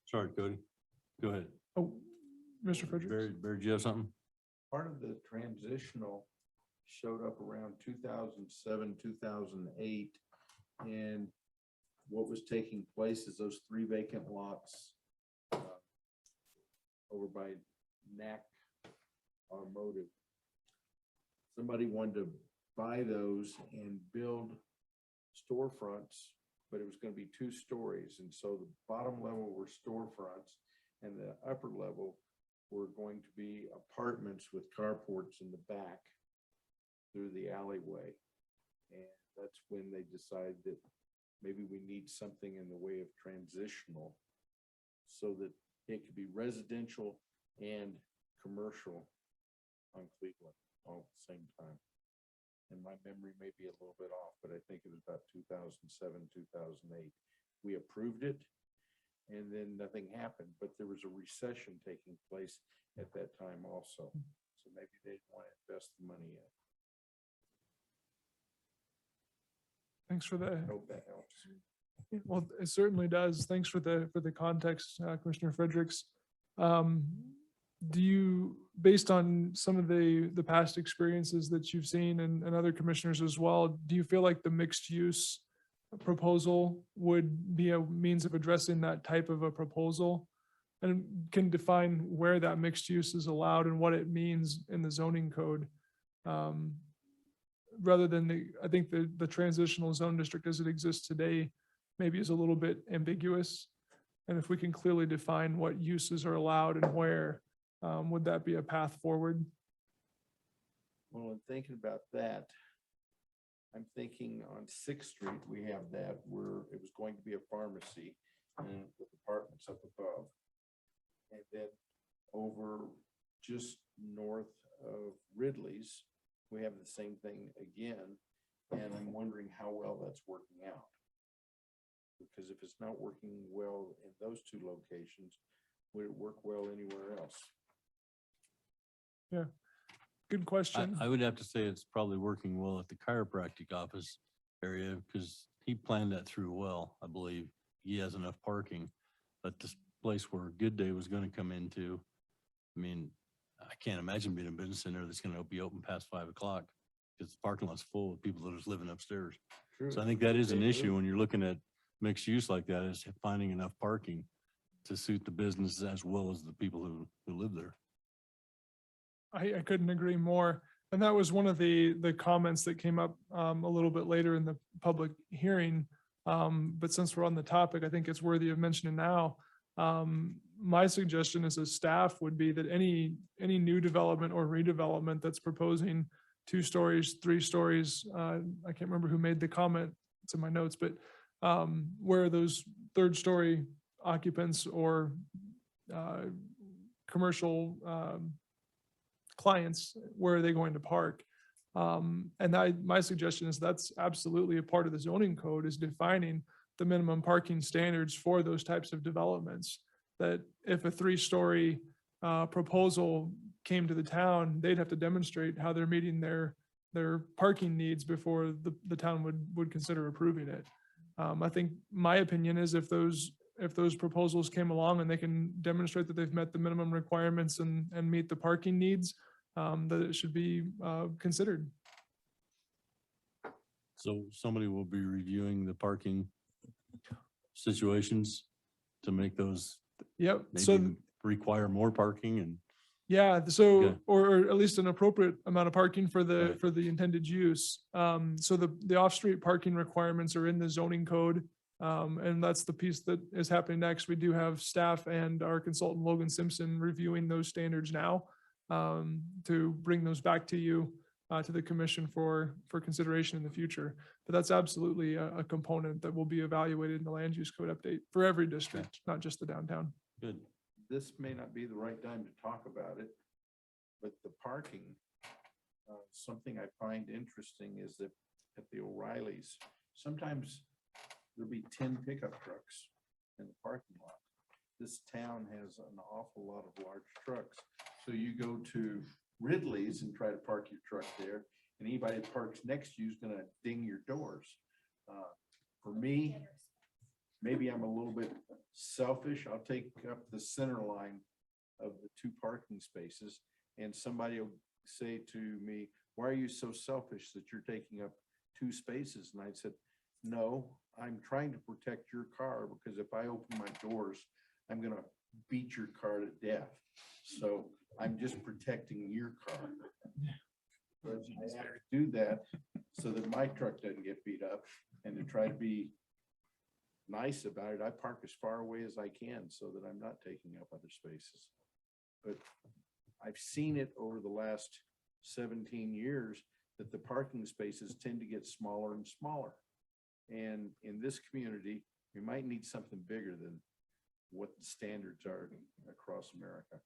Sorry, Cody. Go ahead. Oh, Mr. Fredericks? Barry, do you have something? Part of the transitional showed up around 2007, 2008. And what was taking place is those 3 vacant lots over by NAC Automotive. Somebody wanted to buy those and build storefronts, but it was going to be 2 stories. And so the bottom level were storefronts and the upper level were going to be apartments with carports in the back through the alleyway. And that's when they decided that maybe we need something in the way of transitional so that it could be residential and commercial on Cleveland all at the same time. And my memory may be a little bit off, but I think it was about 2007, 2008. We approved it and then nothing happened, but there was a recession taking place at that time also. So maybe they didn't want to invest the money in. Thanks for the, I hope that helps. well, it certainly does. Thanks for the context, Commissioner Fredericks. Do you, based on some of the past experiences that you've seen and other commissioners as well, do you feel like the mixed use proposal would be a means of addressing that type of a proposal? And can define where that mixed use is allowed and what it means in the zoning code? Rather than I think the transitional zone district as it exists today maybe is a little bit ambiguous. And if we can clearly define what uses are allowed and where, would that be a path forward? Well, in thinking about that, I'm thinking on 6th Street, we have that where it was going to be a pharmacy and with apartments up above. And then over just north of Ridley's, we have the same thing again. And I'm wondering how well that's working out. Because if it's not working well in those 2 locations, would it work well anywhere else? Yeah, good question. I would have to say it's probably working well at the chiropractic office area because he planned that through well, I believe. He has enough parking, but this place where Good Day was going to come into, I mean, I can't imagine being a business center that's going to be open past 5 o'clock because the parking lot's full of people that are just living upstairs. So I think that is an issue when you're looking at mixed use like that, is finding enough parking to suit the business as well as the people who live there. I couldn't agree more. And that was one of the comments that came up a little bit later in the public hearing. But since we're on the topic, I think it's worthy of mentioning now. My suggestion as a staff would be that any new development or redevelopment that's proposing 2 stories, 3 stories, I can't remember who made the comment, it's in my notes, but where those 3rd story occupants or commercial clients, where are they going to park? And my suggestion is that's absolutely a part of the zoning code, is defining the minimum parking standards for those types of developments. That if a 3-story proposal came to the town, they'd have to demonstrate how they're meeting their parking needs before the town would consider approving it. I think my opinion is if those proposals came along and they can demonstrate that they've met the minimum requirements and meet the parking needs, that it should be considered. So somebody will be reviewing the parking situations to make those Yep. So maybe require more parking and. yeah, so, Okay. or at least an appropriate amount of parking for Right. the intended use. So the off-street parking requirements are in the zoning code. And that's the piece that is happening next. We do have staff and our consultant Logan Simpson reviewing those standards now, to bring those back to you. to the commission for consideration in the future. But that's absolutely a component that will be evaluated in the land use code update for every district, not just the downtown. Good. This may not be the right time to talk about it, but the parking, something I find interesting is that at the O'Reillys, sometimes there'll be 10 pickup trucks in the parking lot. This town has an awful lot of large trucks. So you go to Ridley's and try to park your truck there, and anybody that parks next to you is gonna ding your doors. For me, maybe I'm a little bit selfish. I'll take up the center line of the 2 parking spaces, and somebody will say to me, why are you so selfish that you're taking up 2 spaces? And I said, no, I'm trying to protect your car, because if I open my doors, I'm gonna beat your car to death. So I'm just protecting your car. But I have to do that so that my truck doesn't get beat up, and to try to be nice about it, I park as far away as I can so that I'm not taking up other spaces. But I've seen it over the last 17 years that the parking spaces tend to get smaller and smaller. And in this community, we might need something bigger than what the standards are across America.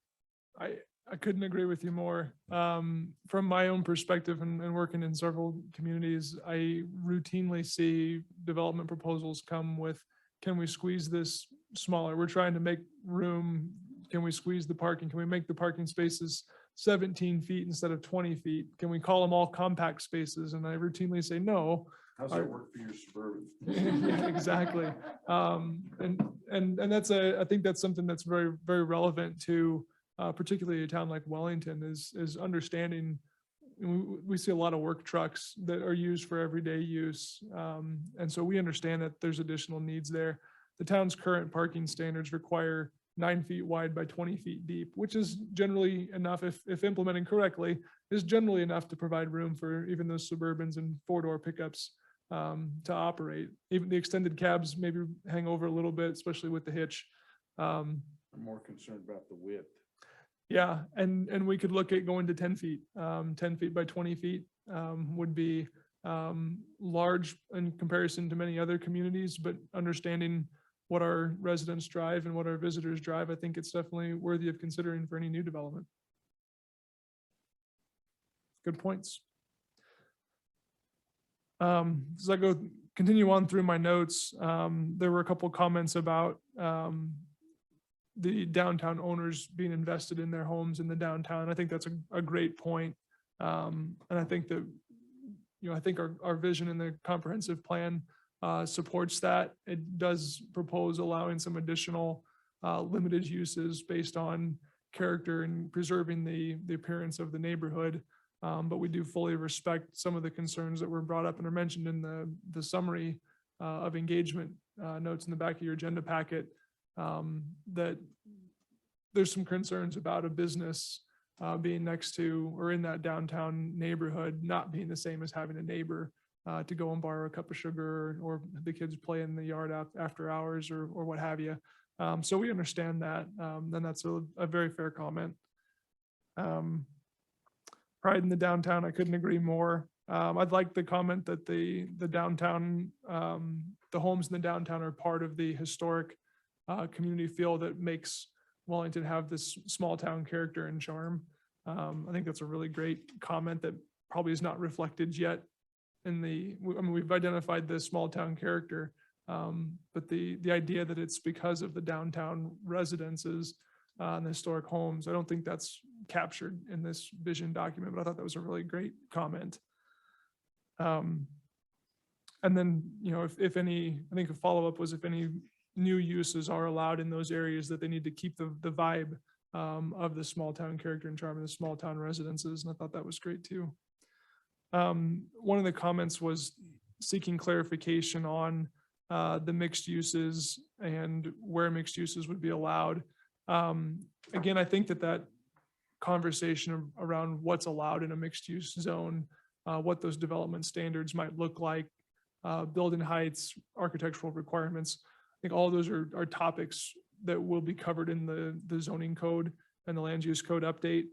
I couldn't agree with you more. From my own perspective and working in several communities, I routinely see development proposals come with, can we squeeze this smaller? We're trying to make room. Can we squeeze the parking? Can we make the parking spaces 17 feet instead of 20 feet? Can we call them all compact spaces? And I routinely say no. How's that work for your Suburban? Yeah, exactly. And I think that's something that's very, very relevant to particularly a town like Wellington is understanding. We see a lot of work trucks that are used for everyday use. And so we understand that there's additional needs there. The town's current parking standards require 9 feet wide by 20 feet deep, which is generally enough, if implemented correctly, is generally enough to provide room for even those Suburbans and 4-door pickups to operate. Even the extended cabs maybe hang over a little bit, especially with the hitch. I'm more concerned about the width. Yeah, and we could look at going to 10 feet. 10 feet by 20 feet would be large in comparison to many other communities, but understanding what our residents drive and what our visitors drive, I think it's definitely worthy of considering for any new development. Good points. As I continue on through my notes, there were a couple comments about the downtown owners being invested in their homes in the downtown. I think that's a great point. And I think that, I think our vision in the comprehensive plan supports that. It does propose allowing some additional limited uses based on character and preserving the appearance of the neighborhood. But we do fully respect some of the concerns that were brought up and are mentioned in the summary of engagement notes in the back of your agenda packet, that there's some concerns about a business being next to or in that downtown neighborhood, not being the same as having a neighbor to go and borrow a cup of sugar, or the kids play in the yard after hours or what have you. So we understand that, and that's a very fair comment. Pride in the downtown, I couldn't agree more. I'd like the comment that the downtown, the homes in the downtown are part of the historic community feel that makes Wellington have this small town character and charm. I think that's a really great comment that probably is not reflected yet in we've identified the small town character, but the idea that it's because of the downtown residences and the historic homes, I don't think that's captured in this vision document, but I thought that was a really great comment. And then, if any, I think a follow-up was if any new uses are allowed in those areas, that they need to keep the vibe of the small town character and charm of the small town residences. And I thought that was great too. One of the comments was seeking clarification on the mixed uses and where mixed uses would be allowed. Again, I think that conversation around what's allowed in a mixed use zone, what those development standards might look like, building heights, architectural requirements, I think all those are topics that will be covered in the zoning code and the land use code update.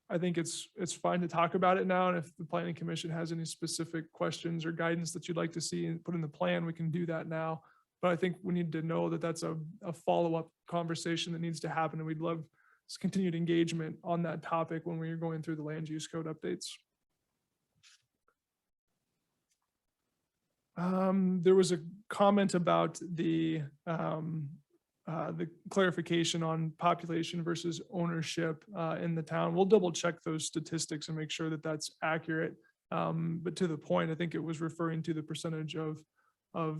I think it's fine to talk about it now. And if the planning commission has any specific questions or guidance that you'd like to see and put in the plan, we can do that now. But I think we need to know that that's a follow-up conversation that needs to happen. And we'd love continued engagement on that topic when we're going through the land use code updates. There was a comment about the clarification on population versus ownership in the town. We'll double check those statistics and make sure that that's accurate. But to the point, I think it was referring to the percentage of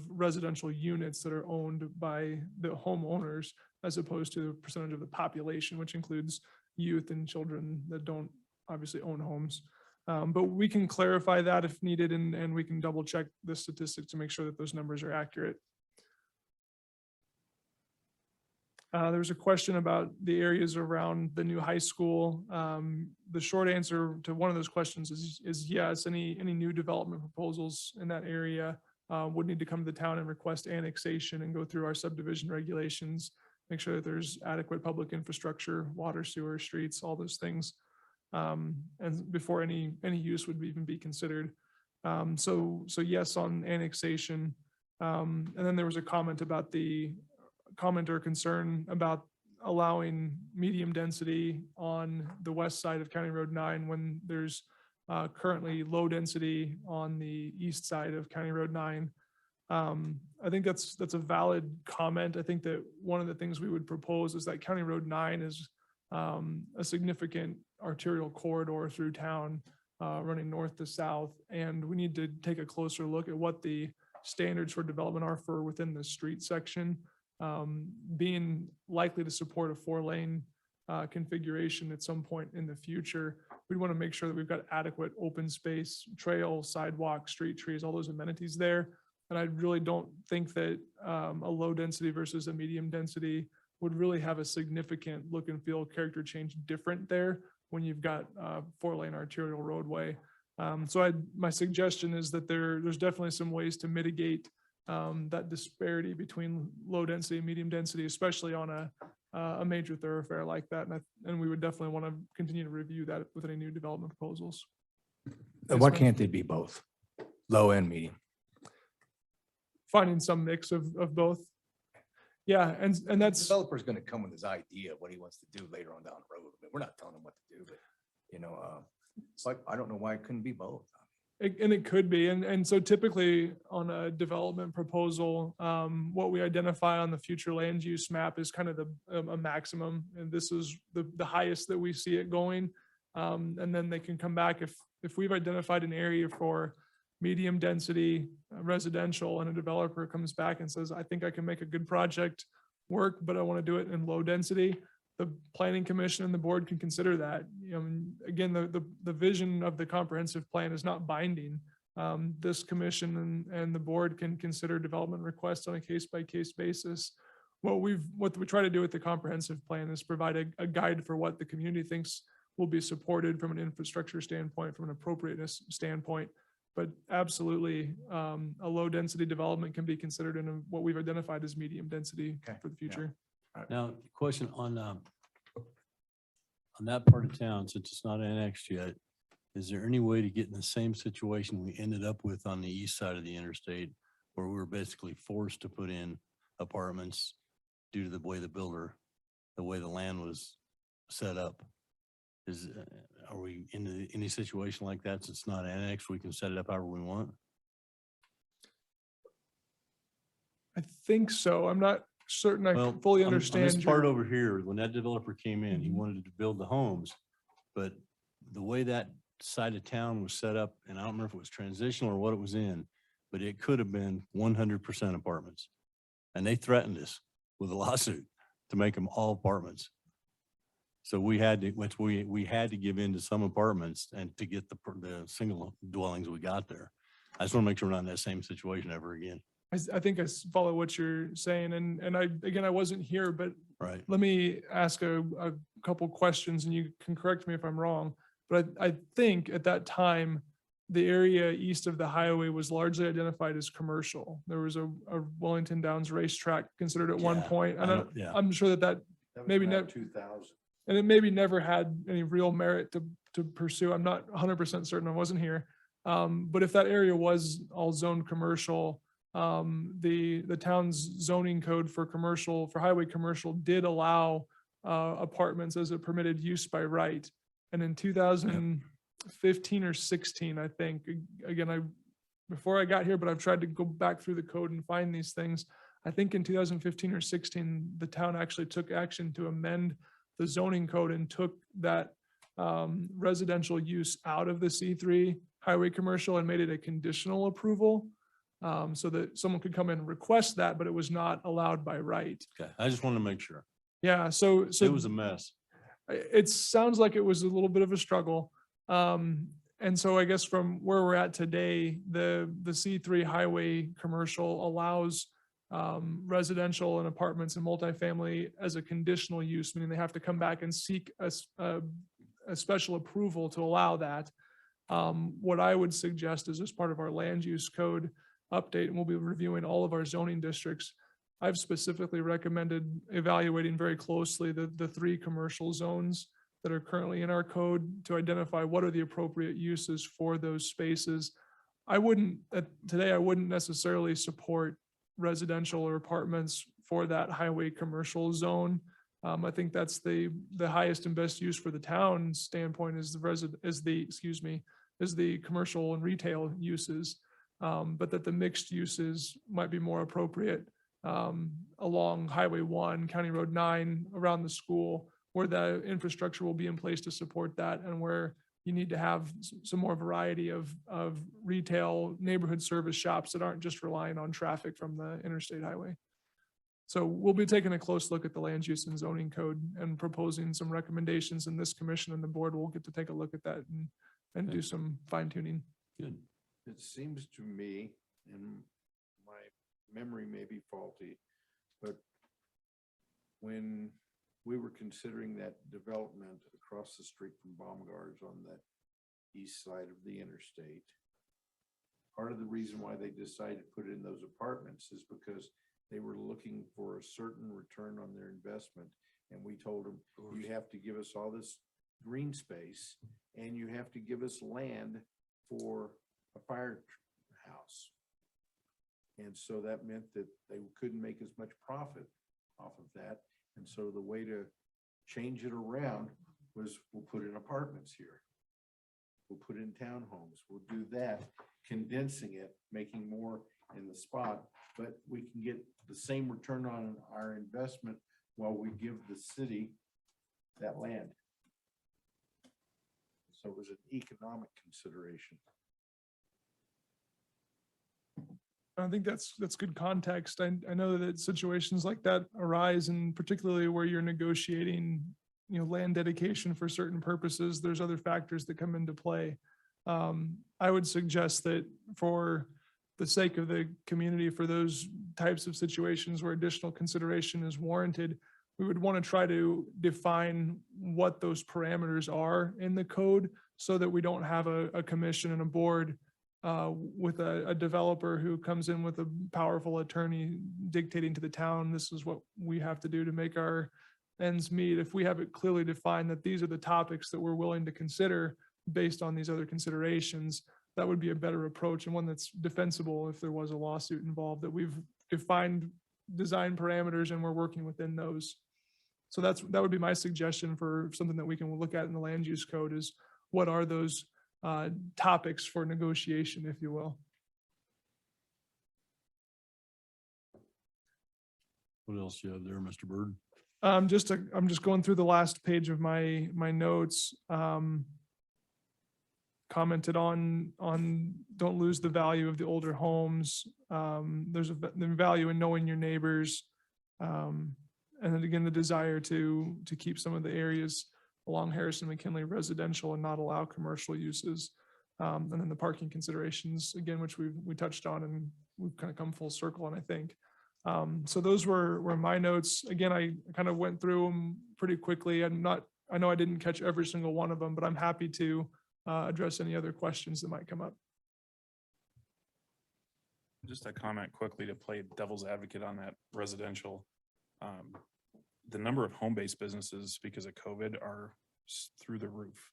residential units that are owned by the homeowners as opposed to the percentage of the population, which includes youth and children that don't obviously own homes. But we can clarify that if needed, and we can double check the statistics to make sure that those numbers are accurate. There was a question about the areas around the new high school. The short answer to one of those questions is yes. Any new development proposals in that area would need to come to the town and request annexation and go through our subdivision regulations, make sure that there's adequate public infrastructure, water, sewer, streets, all those things. And before any use would even be considered. So yes on annexation. And then there was a comment about or concern about allowing medium density on the west side of County Road 9 when there's currently low density on the east side of County Road 9. I think that's a valid comment. I think that one of the things we would propose is that County Road 9 is a significant arterial corridor through town running north to south. And we need to take a closer look at what the standards for development are for within the street section. Being likely to support a 4-lane configuration at some point in the future, we want to make sure that we've got adequate open space, trail, sidewalk, street trees, all those amenities there. And I really don't think that a low density versus a medium density would really have a significant look and feel character change different there when you've got a 4-lane arterial roadway. So my suggestion is that there's definitely some ways to mitigate that disparity between low density and medium density, especially on a major thoroughfare like that. And we would definitely want to continue to review that with any new development proposals. Why can't they be both, low and medium? Finding some mix of both. Yeah, and The that's, developer's gonna come with his idea of what he wants to do later on down the road. But we're not telling him what to do, but it's like, I don't know why it couldn't be both. and it could be. And so typically on a development proposal, what we identify on the future land use map is kind of a maximum. And this is the highest that we see it going. And then they can come back if we've identified an area for medium density residential and a developer comes back and says, I think I can make a good project work, but I want to do it in low density. The planning commission and the board can consider that. Again, the vision of the comprehensive plan is not binding. This commission and the board can consider development requests on a case-by-case basis. What we try to do with the comprehensive plan is provide a guide for what the community thinks will be supported from an infrastructure standpoint, from an appropriateness standpoint. But absolutely, a low density development can be considered in what we've identified as medium density for the future. Now, question on that part of town, since it's not annexed yet, is there any way to get in the same situation we ended up with on the east side of the interstate, where we were basically forced to put in apartments due to the way the way the land was set up? Are we in any situation like that? Since it's not annexed, we can set it up however we want? I think so. I'm not certain I Well, fully on understand. this part over here, when that developer came in, he Mhm. wanted to build the homes, but the way that side of town was set up, and I don't remember if it was transitional or what it was in, but it could have been 100% apartments. And they threatened us with a lawsuit to make them all apartments. So we had to give in to some apartments and to get the single dwellings we got there. I just want to make sure we're not in that same situation ever again. I think I follow what you're saying. And I wasn't here, but Right. let me ask a couple questions and you can correct me if I'm wrong. But I think at that time, the area east of the highway was largely identified as commercial. There was a Wellington Downs racetrack considered at one Yeah, point. I And don't- yeah. I'm sure that That was maybe around not 2000. and it maybe never had any real merit to pursue. I'm not 100% certain, I wasn't here. But if that area was all zoned commercial, the town's zoning code for commercial, for highway commercial did allow apartments as a permitted use by right. And in 2015 or 16, I think, again, before I got here, but I've tried to go back through the code and find these things. I think in 2015 or 16, the town actually took action to amend the zoning code and took that residential use out of the C3 highway commercial and made it a conditional approval, so that someone could come in and request that, but it was not allowed by right. Okay, I just wanted to make sure. Yeah, so It was a mess. it sounds like it was a little bit of a struggle. And so I guess from where we're at today, the C3 highway commercial allows residential and apartments and multifamily as a conditional use, meaning they have to come back and seek a special approval to allow that. What I would suggest is, as part of our land use code update, and we'll be reviewing all of our zoning districts, I've specifically recommended evaluating very closely the 3 commercial zones that are currently in our code to identify what are the appropriate uses for those spaces. Today I wouldn't necessarily support residential or apartments for that highway commercial zone. I think that's the highest and best use for the town standpoint is the commercial and retail uses. But that the mixed uses might be more appropriate along Highway 1, County Road 9, around the school, where the infrastructure will be in place to support that, and where you need to have some more variety of retail neighborhood service shops that aren't just relying on traffic from the interstate highway. So we'll be taking a close look at the land use and zoning code and proposing some recommendations, and this commission and the board will get to take a look at that and do some fine tuning. Good. It seems to me, and my memory may be faulty, but when we were considering that development across the street from Baumgart's on the east side of the interstate, part of the reason why they decided to put in those apartments is because they were looking for a certain return on their investment. And we told them, you have to give us all this green space and you have to give us land for a firehouse. And so that meant that they couldn't make as much profit off of that. And so the way to change it around was we'll put in apartments here. We'll put in townhomes. We'll do that, condensing it, making more in the spot, but we can get the same return on our investment while we give the city that land. So it was an economic consideration. I think that's good context. I know that situations like that arise, and particularly where you're negotiating, land dedication for certain purposes, there's other factors that come into play. I would suggest that for the sake of the community, for those types of situations where additional consideration is warranted, we would want to try to define what those parameters are in the code so that we don't have a commission and a board with a developer who comes in with a powerful attorney dictating to the town, this is what we have to do to make our ends meet. If we have it clearly defined that these are the topics that we're willing to consider based on these other considerations, that would be a better approach, and one that's defensible if there was a lawsuit involved, that we've defined design parameters and we're working within those. So that would be my suggestion for something that we can look at in the land use code, is what are those topics for negotiation, if you will. What else do you have there, Mr. Byrd? I'm just going through the last page of my notes. Commented on don't lose the value of the older homes. There's the value in knowing your neighbors. And then again, the desire to keep some of the areas along Harrison McKinley residential and not allow commercial uses. And then the parking considerations, again, which we touched on, and we've kind of come full circle on, I think. So those were my notes. Again, I kind of went through them pretty quickly. I know I didn't catch every single one of them, but I'm happy to address any other questions that might come up. Just a comment quickly to play devil's advocate on that residential. the number of home-based businesses because of COVID are through the roof.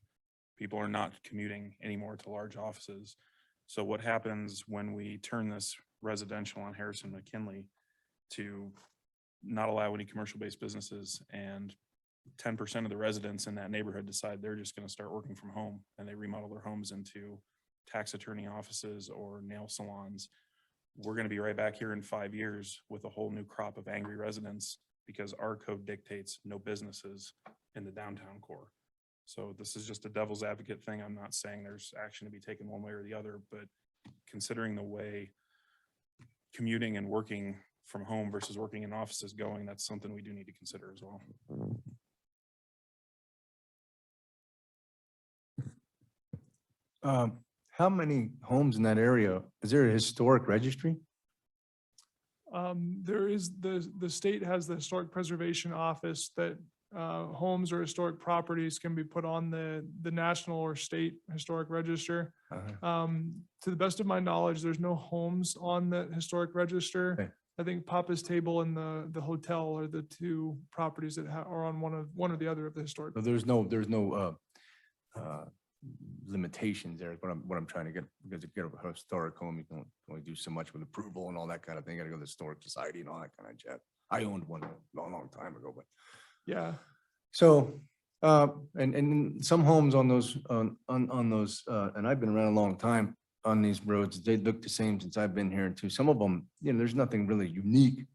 People are not commuting anymore to large offices. So what happens when we turn this residential on Harrison McKinley to not allow any commercial-based businesses, and 10% of the residents in that neighborhood decide they're just going to start working from home, and they remodel their homes into tax attorney offices or nail salons? We're going to be right back here in 5 years with a whole new crop of angry residents because our code dictates no businesses in the downtown core. So this is just a devil's advocate thing. I'm not saying there's action to be taken one way or the other, but considering the way commuting and working from home versus working in offices going, that's something we do need to consider as well. How many homes in that area? Is there a historic registry? There is, the state has the Historic Preservation Office that homes or historic properties can be put on the national or state historic register. To the best of my knowledge, there's no homes on the historic register. Okay. I think Papa's Table and the hotel are the two properties that are on one or the other of the historic. So there's no limitations there, is what I'm trying to get, because to get a historic home, you can only do so much with approval and all that kind of thing. Gotta go to the historic society and all that kind of jazz. I owned one a long time ago, but Yeah. so, and some homes on those, on those, and I've been around a long time on these roads, they look the same since I've been here too. Some of them, there's nothing really unique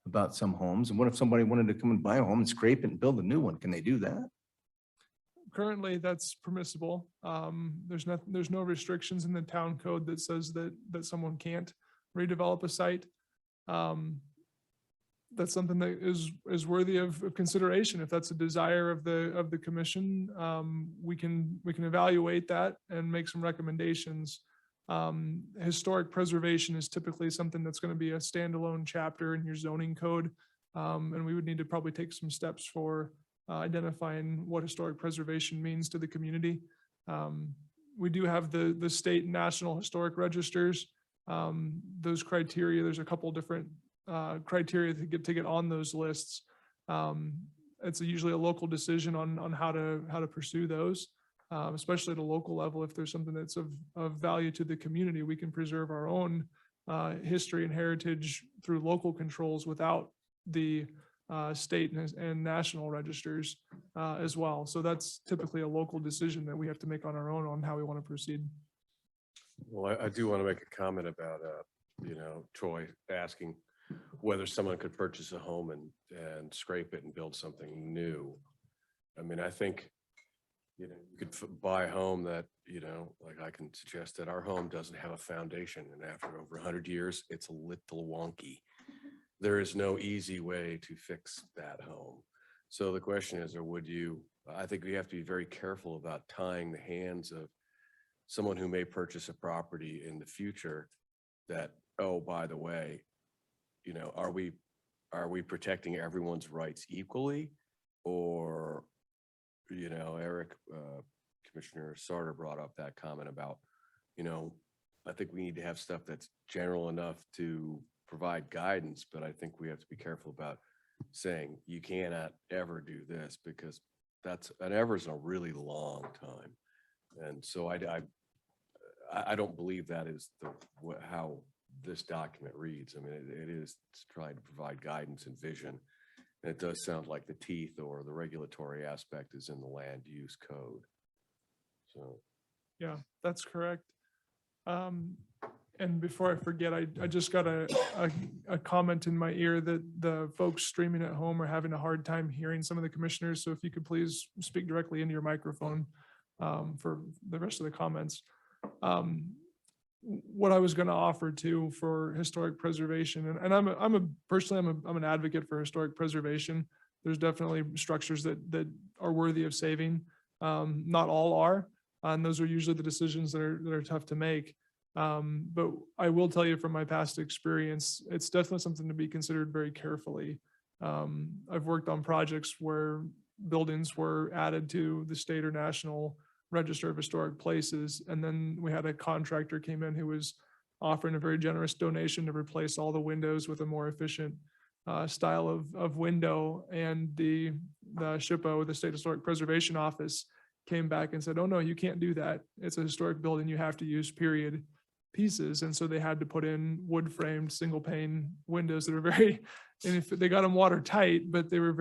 about some homes. And what if somebody wanted to come and buy a home and scrape it and build a new one? Can they do that? Currently, that's permissible. There's no restrictions in the town code that says that someone can't redevelop a site. That's something that is worthy of consideration. If that's a desire of the commission, we can evaluate that and make some recommendations. Historic preservation is typically something that's going to be a standalone chapter in your zoning code. And we would need to probably take some steps for identifying what historic preservation means to the community. We do have the state and national historic registers. Those criteria, there's a couple different criteria to get on those lists. It's usually a local decision on how to pursue those, especially at a local level. If there's something that's of value to the community, we can preserve our own history and heritage through local controls without the state and national registers as well. So that's typically a local decision that we have to make on our own on how we want to proceed. Well, I do want to make a comment about, Troy asking whether someone could purchase a home and scrape it and build something new. I mean, I think, you could buy a home that, like I can suggest that our home doesn't have a foundation, and after over 100 years, it's a little wonky. There is no easy way to fix that home. So the question is, I think we have to be very careful about tying the hands of someone who may purchase a property in the future that, oh, by the way, are we protecting everyone's rights equally? Or, Eric, Commissioner Sarter brought up that comment about, I think we need to have stuff that's general enough to provide guidance, but I think we have to be careful about saying you cannot ever do this, because an ever is a really long time. And so I don't believe that is how this document reads. I mean, it is trying to provide guidance and vision. And it does sound like the teeth or the regulatory aspect is in the land use code. So. Yeah, that's correct. And before I forget, I just got a comment in my ear that the folks streaming at home are having a hard time hearing some of the commissioners. So if you could please speak directly into your microphone for the rest of the comments. What I was going to offer too for historic preservation, and I'm an advocate for historic preservation. There's definitely structures that are worthy of saving. Not all are, and those are usually the decisions that are tough to make. But I will tell you from my past experience, it's definitely something to be considered very carefully. I've worked on projects where buildings were added to the state or national register of historic places, and then we had a contractor came in who was offering a very generous donation to replace all the windows with a more efficient style of window, and the SHPO, the State Historic Preservation Office, came back and said, oh, no, you can't do that. It's a historic building. You have to use period pieces. And so they had to put in wood framed single pane windows that are very, and if they got them watertight, but they were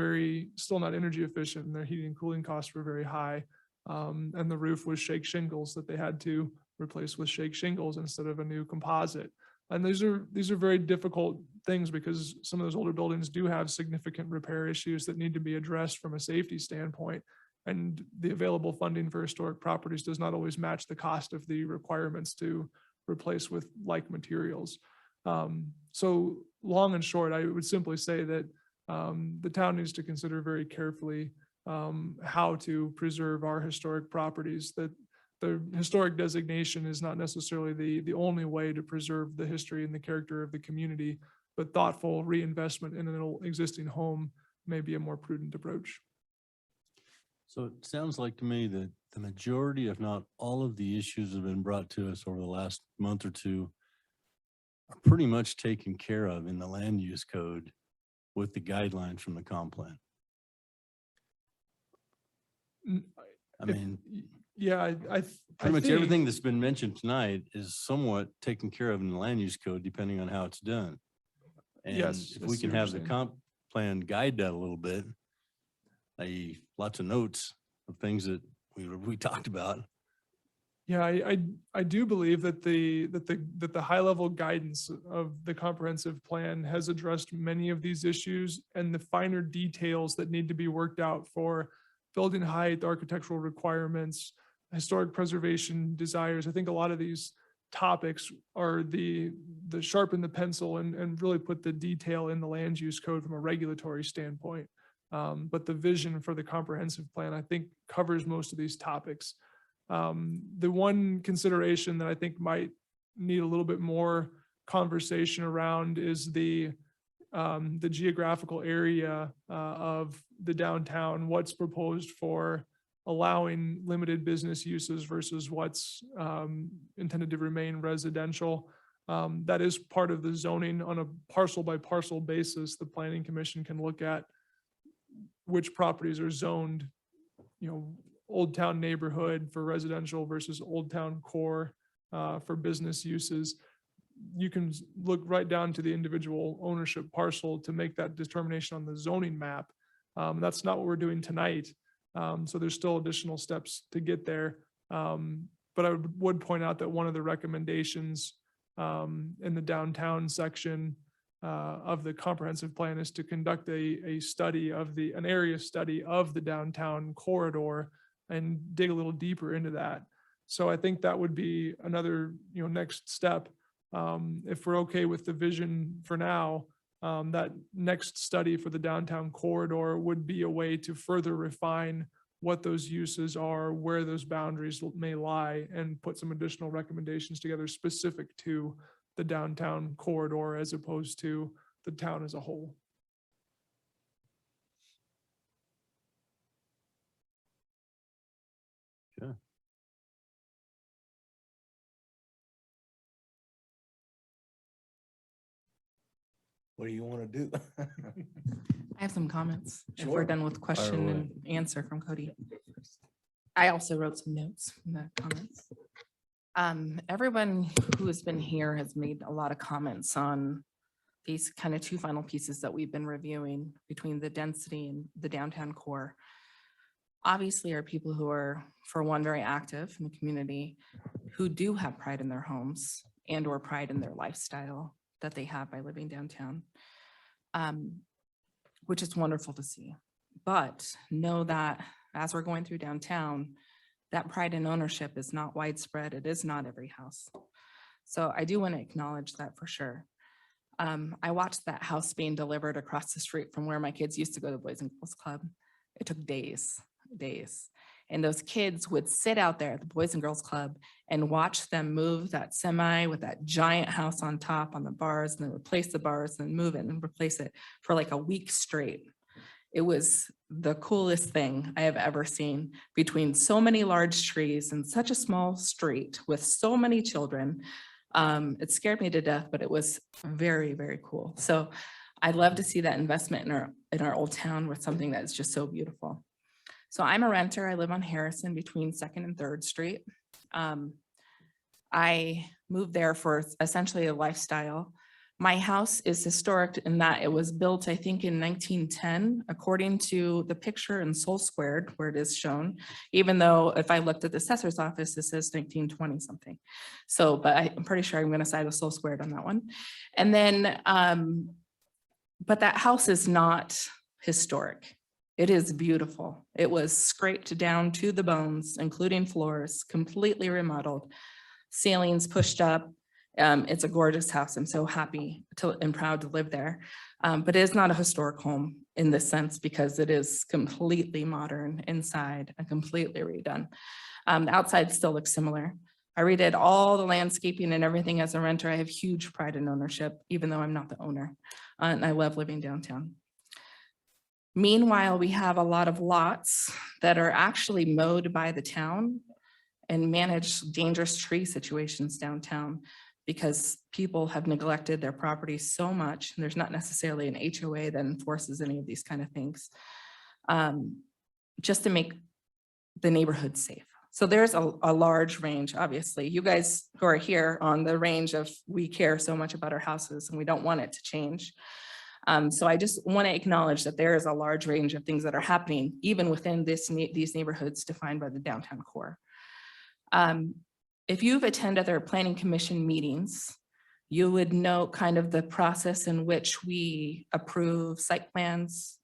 still not energy efficient, and their heating and cooling costs were very high. And the roof was shake shingles that they had to replace with shake shingles instead of a new composite. And these are very difficult things because some of those older buildings do have significant repair issues that need to be addressed from a safety standpoint. And the available funding for historic properties does not always match the cost of the requirements to replace with like materials. So long and short, I would simply say that the town needs to consider very carefully how to preserve our historic properties, that the historic designation is not necessarily the only way to preserve the history and the character of the community, but thoughtful reinvestment in an existing home may be a more prudent approach. So it sounds like to me that the majority, if not all of the issues that have been brought to us over the last month or two are pretty much taken care of in the land use code with the guidelines from the comp plan. I mean, Yeah, pretty much everything that's been mentioned tonight is somewhat taken care of in the land use code, depending on how it's done. And Yes, if I we see can what you're have the saying. comp plan guide that a little bit, i.e. lots of notes of things that we talked about. Yeah, I do believe that the high level guidance of the comprehensive plan has addressed many of these issues, and the finer details that need to be worked out for building height, architectural requirements, historic preservation desires. I think a lot of these topics are the sharpen the pencil and really put the detail in the land use code from a regulatory standpoint. But the vision for the comprehensive plan, I think, covers most of these topics. The one consideration that I think might need a little bit more conversation around is the geographical area of the downtown, what's proposed for allowing limited business uses versus what's intended to remain residential. That is part of the zoning on a parcel by parcel basis. The Planning Commission can look at which properties are zoned, Old Town neighborhood for residential versus Old Town core for business uses. You can look right down to the individual ownership parcel to make that determination on the zoning map. That's not what we're doing tonight. So there's still additional steps to get there. But I would point out that one of the recommendations in the downtown section of the comprehensive plan is to conduct an area study of the downtown corridor and dig a little deeper into that. So I think that would be another, next step. If we're okay with the vision for now, that next study for the downtown corridor would be a way to further refine what those uses are, where those boundaries may lie, and put some additional recommendations together specific to the downtown corridor as opposed to the town as a whole. Okay. What do you want to do? I have some comments. If we're Sure. done with question and answer from Cody. I also wrote some notes from the comments. Everyone who has been here has made a lot of comments on these kind of two final pieces that we've been reviewing between the density and the downtown core. Obviously are people who are, for one, very active in the community, who do have pride in their homes and or pride in their lifestyle that they have by living downtown, which is wonderful to see. But know that as we're going through downtown, that pride in ownership is not widespread. It is not every house. So I do want to acknowledge that for sure. I watched that house being delivered across the street from where my kids used to go to the Boys and Girls Club. It took days. And those kids would sit out there at the Boys and Girls Club and watch them move that semi with that giant house on top on the bars, and then replace the bars and move it and replace it for like a week straight. It was the coolest thing I have ever seen, between so many large trees and such a small street with so many children. It scared me to death, but it was very, very cool. So I'd love to see that investment in our old town with something that is just so beautiful. So I'm a renter. I live on Harrison between 2nd and 3rd Street. I moved there for essentially a lifestyle. My house is historic in that it was built, I think, in 1910, according to the picture in Soul Squared, where it is shown, even though if I looked at the assessor's office, it says 1920 something. So, but I'm pretty sure I'm going to side with Soul Squared on that one. And then, but that house is not historic. It is beautiful. It was scraped down to the bones, including floors, completely remodeled, ceilings pushed up. It's a gorgeous house. I'm so happy and proud to live there. But it is not a historic home in this sense because it is completely modern inside and completely redone. The outside still looks similar. I redid all the landscaping and everything as a renter. I have huge pride in ownership, even though I'm not the owner. And I love living downtown. Meanwhile, we have a lot of lots that are actually mowed by the town and manage dangerous tree situations downtown because people have neglected their property so much. And there's not necessarily an HOA that enforces any of these kind of things, just to make the neighborhood safe. So there's a large range, obviously. You guys who are here on the range of we care so much about our houses and we don't want it to change. So I just want to acknowledge that there is a large range of things that are happening even within these neighborhoods defined by the downtown core. If you've attended their planning commission meetings, you would know kind of the process in which we approve site plans,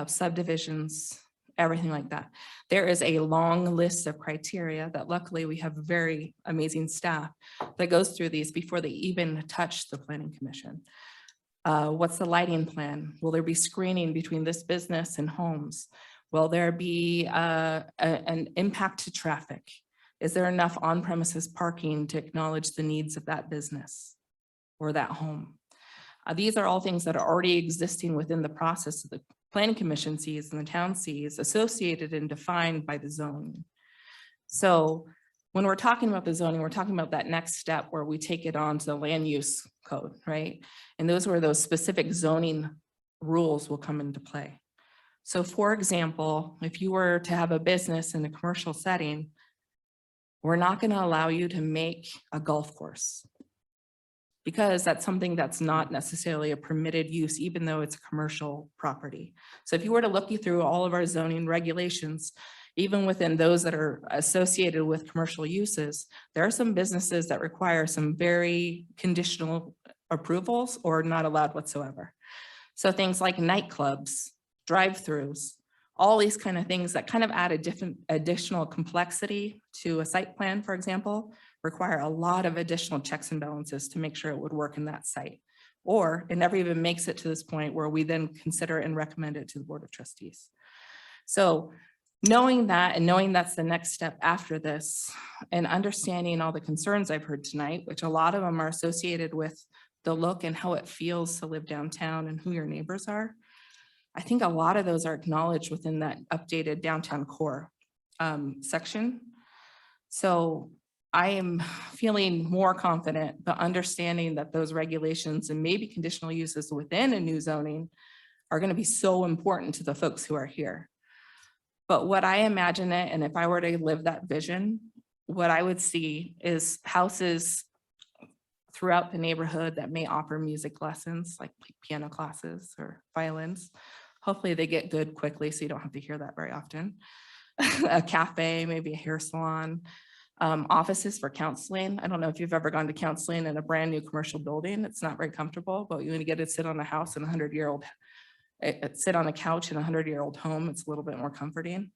subdivisions, everything like that. There is a long list of criteria that luckily we have very amazing staff that goes through these before they even touch the planning commission. What's the lighting plan? Will there be screening between this business and homes? Will there be an impact to traffic? Is there enough on-premises parking to acknowledge the needs of that business or that home? These are all things that are already existing within the process of the planning commission sees and the town sees, associated and defined by the zoning. So when we're talking about the zoning, we're talking about that next step where we take it on to the land use code, right? And those where those specific zoning rules will come into play. So for example, if you were to have a business in a commercial setting, we're not going to allow you to make a golf course because that's something that's not necessarily a permitted use, even though it's a commercial property. So if you were to look through all of our zoning regulations, even within those that are associated with commercial uses, there are some businesses that require some very conditional approvals or not allowed whatsoever. So things like nightclubs, drive-throughs, all these kind of things that kind of add a different additional complexity to a site plan, for example, require a lot of additional checks and balances to make sure it would work in that site. Or it never even makes it to this point where we then consider and recommend it to the Board of Trustees. So knowing that and knowing that's the next step after this and understanding all the concerns I've heard tonight, which a lot of them are associated with the look and how it feels to live downtown and who your neighbors are. I think a lot of those are acknowledged within that updated downtown core section. So I am feeling more confident, but understanding that those regulations and maybe conditional uses within a new zoning are going to be so important to the folks who are here. But what I imagine it, and if I were to live that vision, what I would see is houses throughout the neighborhood that may offer music lessons, like piano classes or violins. Hopefully they get good quickly, so you don't have to hear that very often. A cafe, maybe a hair salon, offices for counseling. I don't know if you've ever gone to counseling in a brand new commercial building. It's not very comfortable, but you get to sit on a house in a 100-year-old, sit on a couch in a 100-year-old home. It's a little bit more comforting.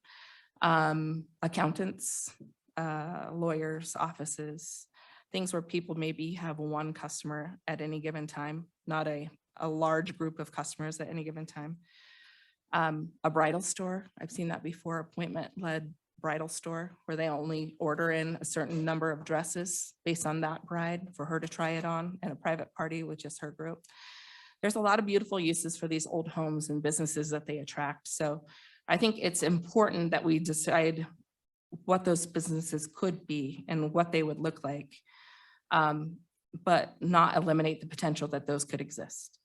Accountants, lawyers, offices, things where people maybe have one customer at any given time, not a large group of customers at any given time. A bridal store, I've seen that before, appointment-led bridal store where they only order in a certain number of dresses based on that bride for her to try it on in a private party with just her group. There's a lot of beautiful uses for these old homes and businesses that they attract. So I think it's important that we decide what those businesses could be and what they would look like, but not eliminate the potential that those could exist.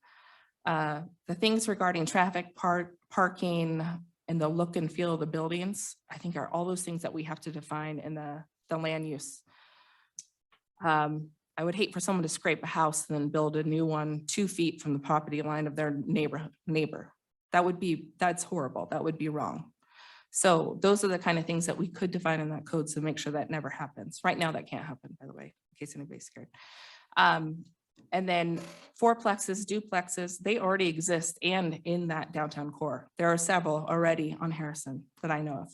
The things regarding traffic, parking, and the look and feel of the buildings, I think are all those things that we have to define in the land use. I would hate for someone to scrape a house and then build a new one 2 feet from the property line of their neighbor. That's horrible. That would be wrong. So those are the kind of things that we could define in that code to make sure that never happens. Right now, that can't happen, by the way, in case anybody's scared. And then fourplexes, duplexes, they already exist and in that downtown core. There are several already on Harrison that I know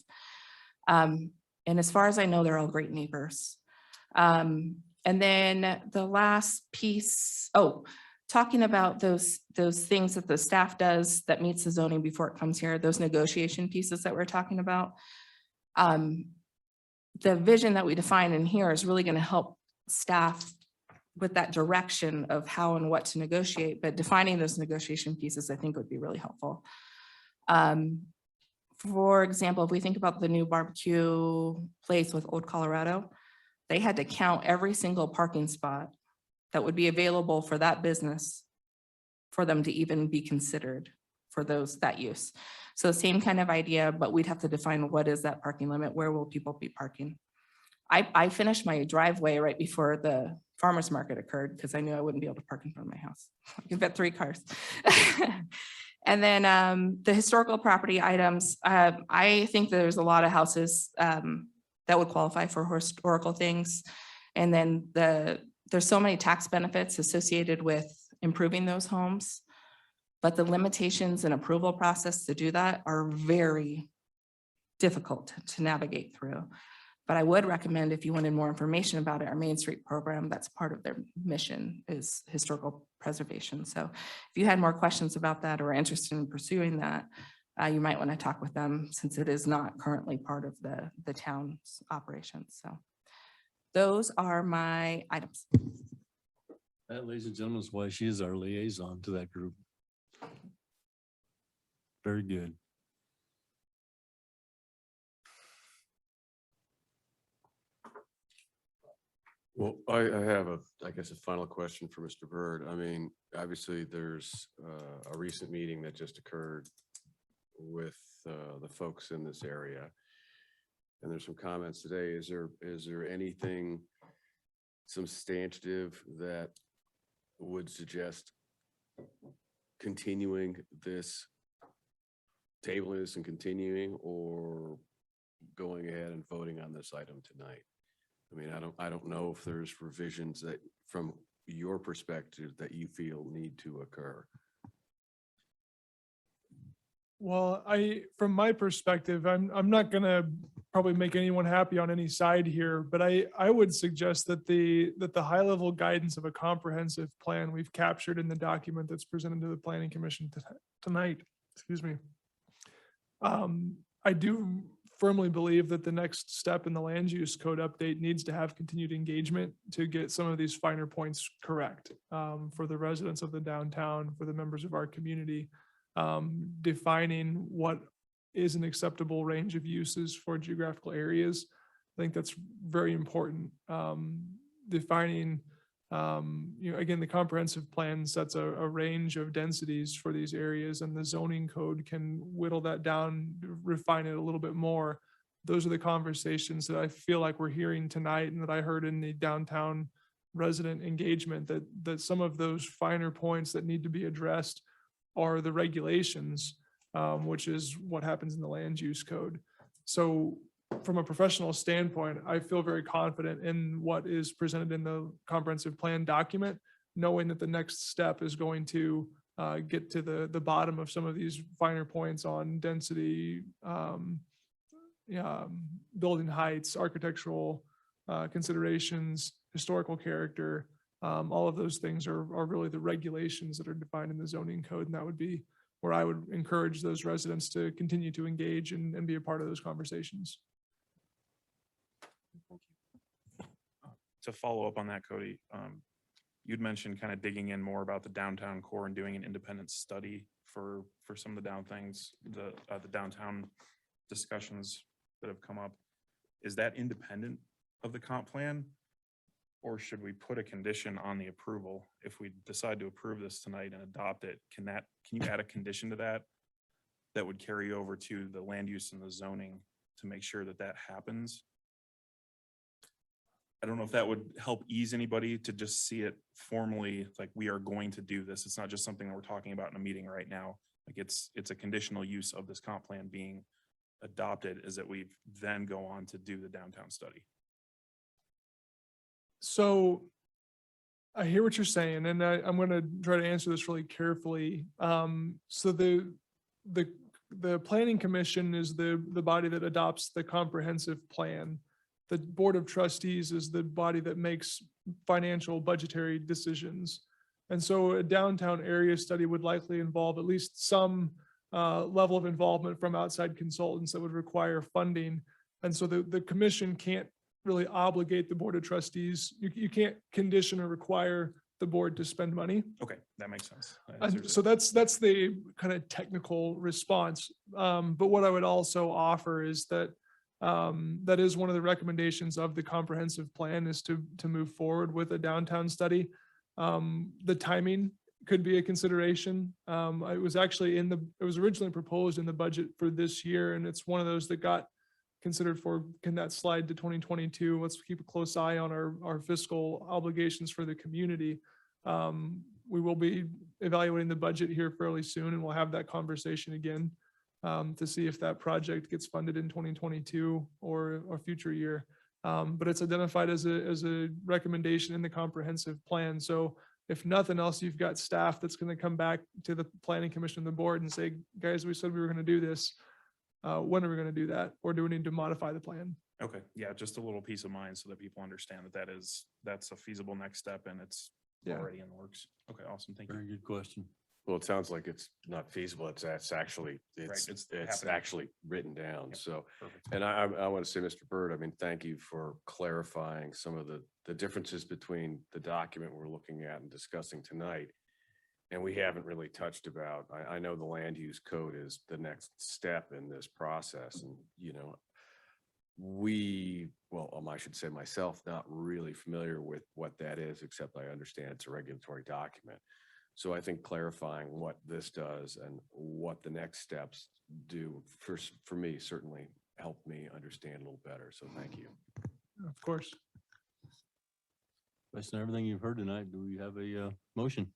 of. And as far as I know, they're all great neighbors. And then the last piece, talking about those things that the staff does that meets the zoning before it comes here, those negotiation pieces that we're talking about. The vision that we define in here is really going to help staff with that direction of how and what to negotiate, but defining those negotiation pieces, I think would be really helpful. For example, if we think about the new barbecue place with Old Colorado, they had to count every single parking spot that would be available for that business for them to even be considered for that use. So the same kind of idea, but we'd have to define what is that parking limit? Where will people be parking? I finished my driveway right before the farmer's market occurred because I knew I wouldn't be able to park in front of my house. I could fit 3 cars. And then the historical property items, I think there's a lot of houses that would qualify for historical things. And then there's so many tax benefits associated with improving those homes, but the limitations and approval process to do that are very difficult to navigate through. But I would recommend, if you wanted more information about it, our Main Street program, that's part of their mission, is historical preservation. So if you had more questions about that or are interested in pursuing that, you might want to talk with them, since it is not currently part of the town's operations. So those are my items. That, ladies and gentlemen, is why she is our liaison to that group. Very good. Well, I have I guess a final question for Mr. Byrd. I mean, obviously there's a recent meeting that just occurred with the folks in this area. And there's some comments today. Is there anything substantive that would suggest continuing this, tabling this and continuing, or going ahead and voting on this item tonight? I mean, I don't know if there's revisions that, from your perspective, that you feel need to occur. Well, from my perspective, I'm not gonna probably make anyone happy on any side here, but I would suggest that the high level guidance of a comprehensive plan we've captured in the document that's presented to the Planning Commission tonight. Excuse me. I do firmly believe that the next step in the land use code update needs to have continued engagement to get some of these finer points correct, for the residents of the downtown, for the members of our community, defining what is an acceptable range of uses for geographical areas. I think that's very important. Defining, again, the comprehensive plan sets a range of densities for these areas, and the zoning code can whittle that down, refine it a little bit more. Those are the conversations that I feel like we're hearing tonight, and that I heard in the downtown resident engagement, that some of those finer points that need to be addressed are the regulations, which is what happens in the land use code. So from a professional standpoint, I feel very confident in what is presented in the comprehensive plan document, knowing that the next step is going to get to the bottom of some of these finer points on density, building heights, architectural considerations, historical character. All of those things are really the regulations that are defined in the zoning code, and that would be where I would encourage those residents to continue to engage and be a part of those conversations. To follow up on that, Cody, you'd mentioned kind of digging in more about the downtown core and doing an independent study for some of the the downtown discussions that have come up. Is that independent of the comp plan? Or should we put a condition on the approval? If we decide to approve this tonight and adopt it, can you add a condition to that? That would carry over to the land use and the zoning to make sure that that happens? I don't know if that would help ease anybody to just see it formally, like we are going to do this. It's not just something that we're talking about in a meeting right now. Like it's a conditional use of this comp plan being adopted, is that we then go on to do the downtown study. So I hear what you're saying, and I'm going to try to answer this really carefully. So the planning commission is the body that adopts the comprehensive plan. The board of trustees is the body that makes financial budgetary decisions. And so a downtown area study would likely involve at least some level of involvement from outside consultants that would require funding. And so the commission can't really obligate the board of trustees. You can't condition or require the board to spend money. Okay, that makes sense. That And answers so it. that's the kind of technical response. But what I would also offer is that that is one of the recommendations of the comprehensive plan, is to move forward with a downtown study. The timing could be a consideration. It was actually it was originally proposed in the budget for this year, and it's one of those that got considered for, can that slide to 2022? Let's keep a close eye on our fiscal obligations for the community. We will be evaluating the budget here fairly soon, and we'll have that conversation again to see if that project gets funded in 2022 or a future year. But it's identified as a recommendation in the comprehensive plan. So if nothing else, you've got staff that's going to come back to the planning commission and the board and say, guys, we said we were going to do this. When are we going to do that? Or do we need to modify the plan? Okay, yeah, just a little peace of mind so that people understand that that's a feasible next step and it's Yeah. already in the works. Okay, awesome, thank you. Very good question. Well, it sounds like it's not feasible. It's actually, it's it's happening. actually written down. Yep. So, Perfect. and I want to say, Mr. Byrd, I mean, thank you for clarifying some of the differences between the document we're looking at and discussing tonight. And we haven't really touched about, I know the land use code is the next step in this process. And, you know, I should say myself, not really familiar with what that is, except I understand it's a regulatory document. So I think clarifying what this does and what the next steps do for me certainly helped me understand a little better. So thank you. Of course. Based on everything you've heard tonight, do we have a motion?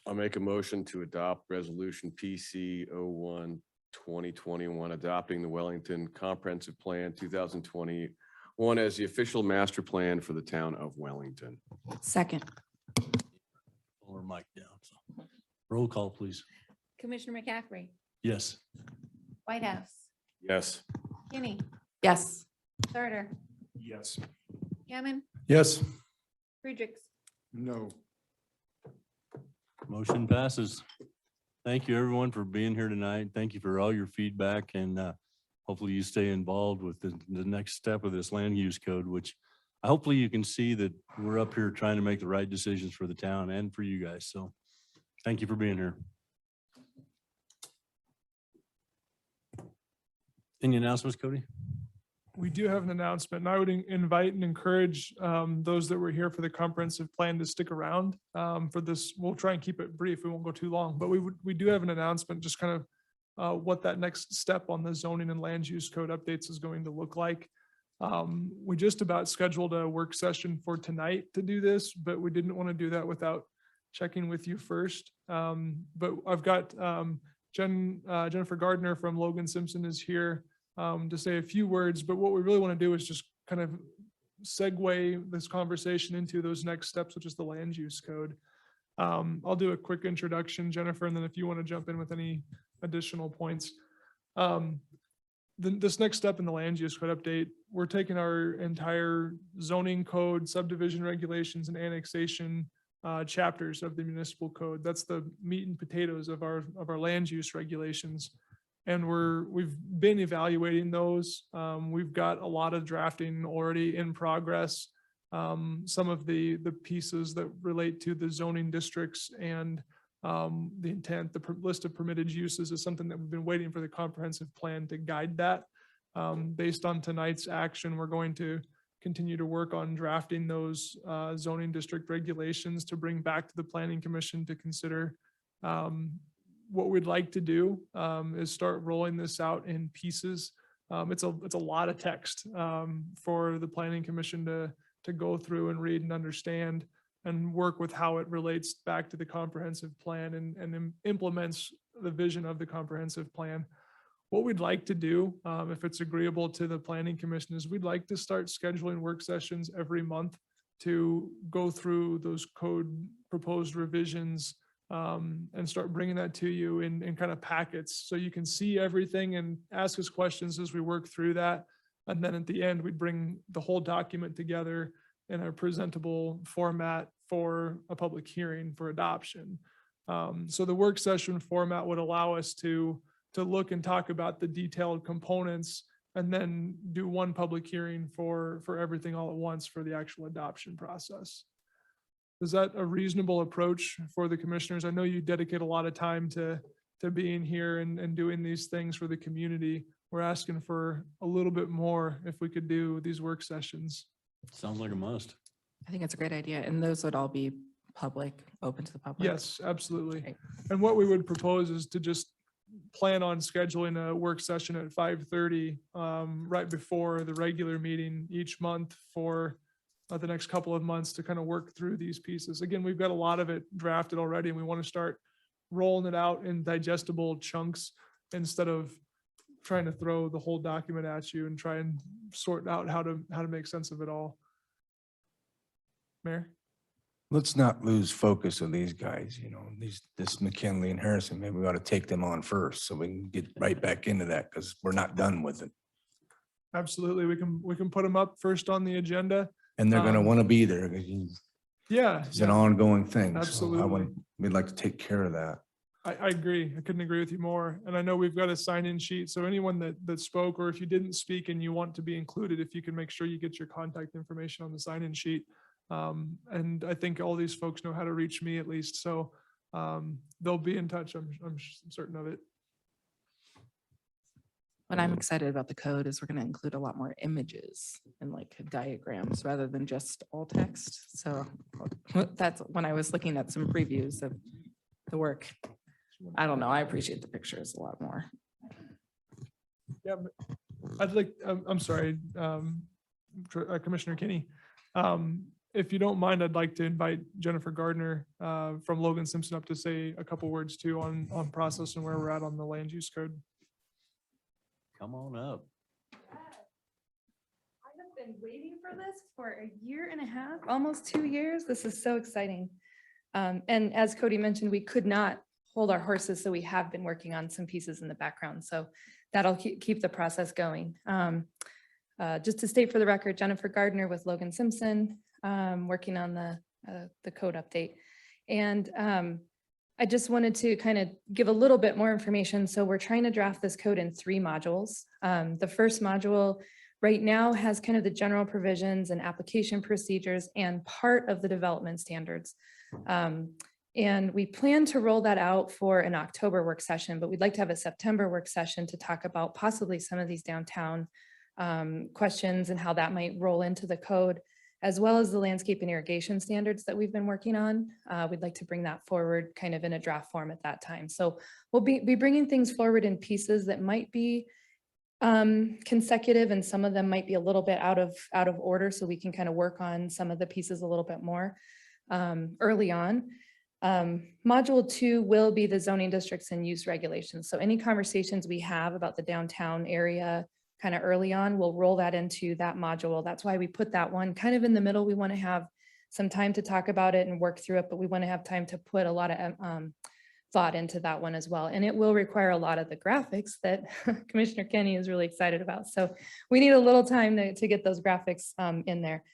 I'll make a motion to adopt resolution PC 01-2021, adopting the Wellington Comprehensive Plan 2021 as the official master plan for the town of Wellington. Second. Pull our mic down. So. Roll call, please. Commissioner McCaffrey, Yes. Whitehouse, Yes. Kinney, Yes. Sarter, Yes. Hammond, Yes. Friedrichs. No. Motion passes. Thank you, everyone, for being here tonight. Thank you for all your feedback, and hopefully you stay involved with the next step of this land use code, which hopefully you can see that we're up here trying to make the right decisions for the town and for you guys. So thank you for being here. Any announcements, Cody? We do have an announcement, and I would invite and encourage those that were here for the comprehensive plan to stick around for this. We'll try and keep it brief. We won't go too long, but we do have an announcement, just kind of what that next step on the zoning and land use code updates is going to look like. We just about scheduled a work session for tonight to do this, but we didn't want to do that without checking with you first. But I've got Jennifer Gardner from Logan Simpson is here to say a few words, but what we really want to do is just kind of segue this conversation into those next steps, which is the land use code. I'll do a quick introduction, Jennifer, and then if you want to jump in with any additional points. This next step in the land use code update, we're taking our entire zoning code, subdivision regulations, and annexation chapters of the municipal code. That's the meat and potatoes of our land use regulations. And we've been evaluating those. We've got a lot of drafting already in progress. Some of the pieces that relate to the zoning districts and the intent, the list of permitted uses is something that we've been waiting for the comprehensive plan to guide that. Based on tonight's action, we're going to continue to work on drafting those zoning district regulations to bring back to the planning commission to consider. What we'd like to do is start rolling this out in pieces. It's a lot of text for the planning commission to go through and read and understand and work with how it relates back to the comprehensive plan and implements the vision of the comprehensive plan. What we'd like to do, if it's agreeable to the planning commission, is we'd like to start scheduling work sessions every month to go through those code proposed revisions and start bringing that to you in kind of packets so you can see everything and ask us questions as we work through that. And then at the end, we'd bring the whole document together in a presentable format for a public hearing for adoption. So the work session format would allow us to look and talk about the detailed components and then do one public hearing for everything all at once for the actual adoption process. Is that a reasonable approach for the commissioners? I know you dedicate a lot of time to being here and doing these things for the community. We're asking for a little bit more if we could do these work sessions. Sounds like a must. I think it's a great idea. And those would all be public, open to the public. Yes, absolutely. Great. And what we would propose is to just plan on scheduling a work session at 5:30 right before the regular meeting each month for the next couple of months to kind of work through these pieces. Again, we've got a lot of it drafted already and we want to start rolling it out in digestible chunks instead of trying to throw the whole document at you and try and sort out how to make sense of it all. Mayor? Let's not lose focus of these guys, this McKinley and Harrison, maybe we ought to take them on first so we can get right back into that because we're not done with it. Absolutely. We can put them up first on the agenda. And they're going to want to be there because Yeah. it's an ongoing thing. So Absolutely. We'd like to take care of that. I agree. I couldn't agree with you more. And I know we've got a sign-in sheet. So anyone that spoke, or if you didn't speak and you want to be included, if you can make sure you get your contact information on the sign-in sheet. And I think all these folks know how to reach me at least. So they'll be in touch. I'm certain of it. What I'm excited about the code is we're going to include a lot more images and like diagrams rather than just all text. So that's when I was looking at some previews of the work. I don't know. I appreciate the pictures a lot more. Yeah, I'd like, I'm sorry, Commissioner Kinney. If you don't mind, I'd like to invite Jennifer Gardner from Logan Simpson up to say a couple words too on process and where we're at on the land use code. Come on up. I have been waiting for this for a year and a half, almost 2 years. This is so exciting. And as Cody mentioned, we could not hold our horses, so we have been working on some pieces in the background. So that'll keep the process going. Just to state for the record, Jennifer Gardner with Logan Simpson, working on the code update. And I just wanted to kind of give a little bit more information. So we're trying to draft this code in 3 modules. The first module right now has kind of the general provisions and application procedures and part of the development standards. And we plan to roll that out for an October work session, but we'd like to have a September work session to talk about possibly some of these downtown questions and how that might roll into the code, as well as the landscape and irrigation standards that we've been working on. We'd like to bring that forward kind of in a draft form at that time. So we'll be bringing things forward in pieces that might be consecutive, and some of them might be a little bit out of order, so we can kind of work on some of the pieces a little bit more early on. Module 2 will be the zoning districts and use regulations. So any conversations we have about the downtown area kind of early on, we'll roll that into that module. That's why we put that one kind of in the middle. We want to have some time to talk about it and work through it, but we want to have time to put a lot of thought into that one as well. And it will require a lot of the graphics that Commissioner Kenny is really excited about. So we need a little time to get those graphics in there.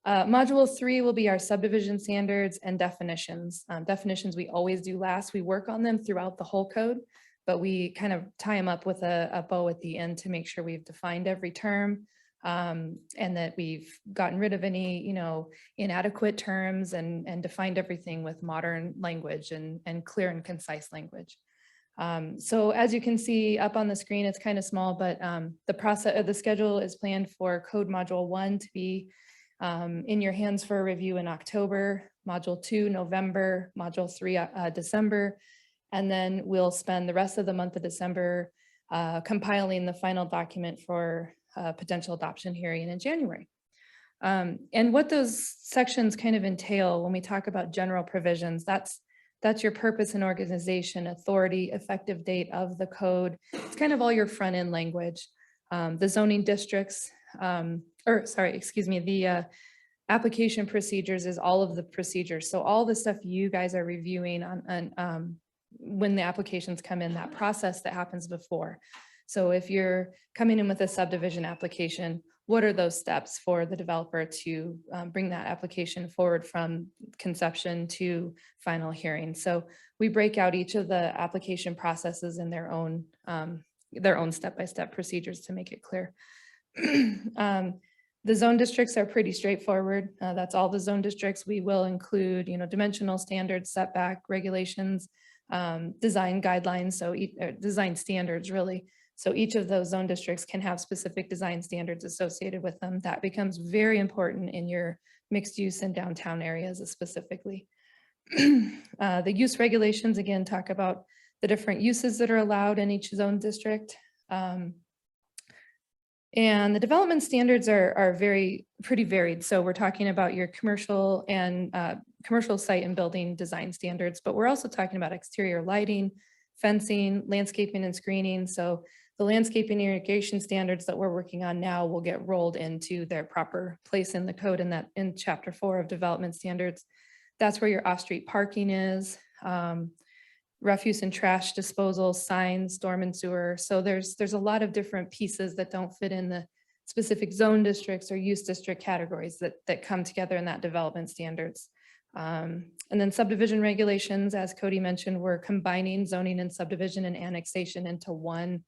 Module 3 will be our subdivision standards and definitions. Definitions we always do last. We work on them throughout the whole code, but we kind of tie them up with a bow at the end to make sure we've defined every term and that we've gotten rid of any, inadequate terms and defined everything with modern language and clear and concise language. So as you can see up on the screen, it's kind of small, but the schedule is planned for code module 1 to be in your hands for a review in October, module 2, November, module 3, December. And then we'll spend the rest of the month of December compiling the final document for potential adoption hearing in January. And what those sections kind of entail when we talk about general provisions, that's your purpose and organization, authority, effective date of the code. It's kind of all your front end language. The zoning districts, the application procedures is all of the procedures. So all the stuff you guys are reviewing on when the applications come in, that process that happens before. So if you're coming in with a subdivision application, what are those steps for the developer to bring that application forward from conception to final hearing? So we break out each of the application processes in their own step-by-step procedures to make it clear. The zone districts are pretty straightforward. That's all the zone districts. We will include, dimensional standards, setback regulations, design guidelines, so design standards really. So each of those zone districts can have specific design standards associated with them. That becomes very important in your mixed use and downtown areas specifically. The use regulations, again, talk about the different uses that are allowed in each zone district. And the development standards are pretty varied. So we're talking about your commercial and commercial site and building design standards, but we're also talking about exterior lighting, fencing, landscaping and screening. So the landscaping irrigation standards that we're working on now will get rolled into their proper place in the code in chapter 4 of development standards. That's where your off-street parking is, refuse and trash disposal, signs, storm and sewer. So there's a lot of different pieces that don't fit in the specific zone districts or use district categories that come together in that development standards. And then subdivision regulations, as Cody mentioned, we're combining zoning and subdivision and annexation into one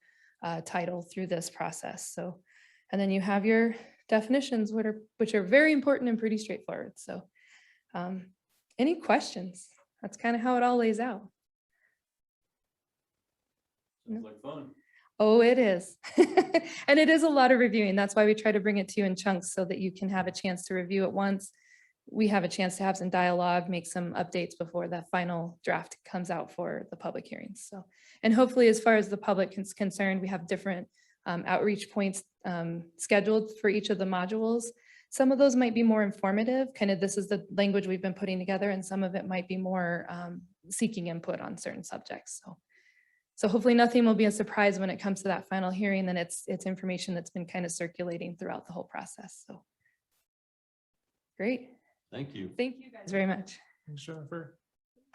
title through this process. So, and then you have your definitions, which are very important and pretty straightforward. So any questions? That's kind of how it all lays out. Sounds like fun. Oh, it is. And it is a lot of reviewing. That's why we try to bring it to you in chunks so that you can have a chance to review it once. We have a chance to have some dialogue, make some updates before the final draft comes out for the public hearings. So, and hopefully as far as the public is concerned, we have different outreach points scheduled for each of the modules. Some of those might be more informative, kind of this is the language we've been putting together, and some of it might be more seeking input on certain subjects. So hopefully nothing will be a surprise when it comes to that final hearing, and it's information that's been kind of circulating throughout the whole process. So great. Thank you. Thank you guys very much. Thanks, Jennifer.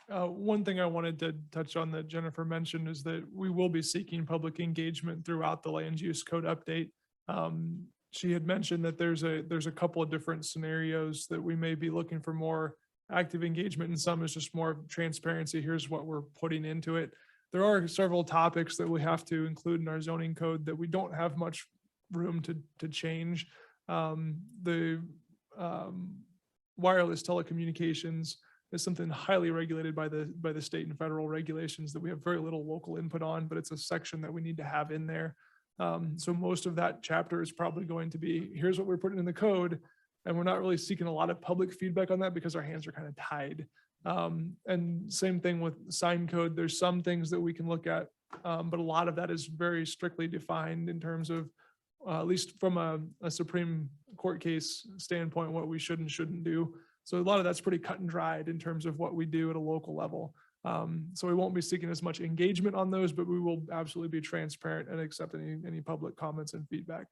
One thing I wanted to touch on that Jennifer mentioned is that we will be seeking public engagement throughout the land use code update. She had mentioned that there's a couple of different scenarios that we may be looking for more active engagement, and some is just more transparency. Here's what we're putting into it. There are several topics that we have to include in our zoning code that we don't have much room to change. The wireless telecommunications is something highly regulated by the state and federal regulations that we have very little local input on, but it's a section that we need to have in there. So most of that chapter is probably going to be, here's what we're putting in the code. And we're not really seeking a lot of public feedback on that because our hands are kind of tied. And same thing with sign code. There's some things that we can look at, but a lot of that is very strictly defined in terms of, at least from a Supreme Court case standpoint, what we should and shouldn't do. So a lot of that's pretty cut and dried in terms of what we do at a local level. So we won't be seeking as much engagement on those, but we will absolutely be transparent and accept any public comments and feedback.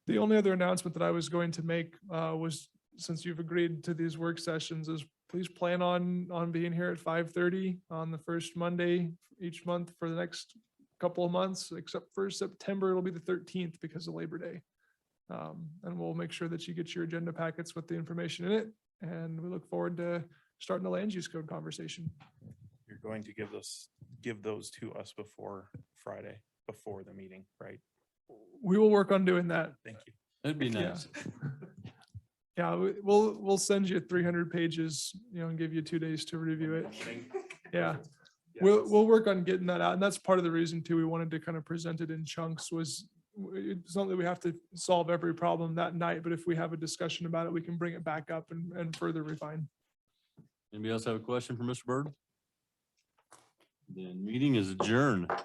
The only other announcement that I was going to make was, since you've agreed to these work sessions, is please plan on being here at 5:30 on the first Monday each month for the next couple of months, except for September, it'll be the 13th because of Labor Day. And we'll make sure that you get your agenda packets with the information in it. And we look forward to starting the land use code conversation. You're going to give those to us before Friday, before the meeting, right? We will work on doing that. Thank you. That'd be nice. Yeah, we'll send you 300 pages, and give you 2 days to review it. Yeah. We'll work on getting that out. And that's part of the reason too, we wanted to kind of present it in chunks was it's not that we have to solve every problem that night, but if we have a discussion about it, we can bring it back up and further refine. Anybody else have a question for Mr. Byrd? The meeting is adjourned.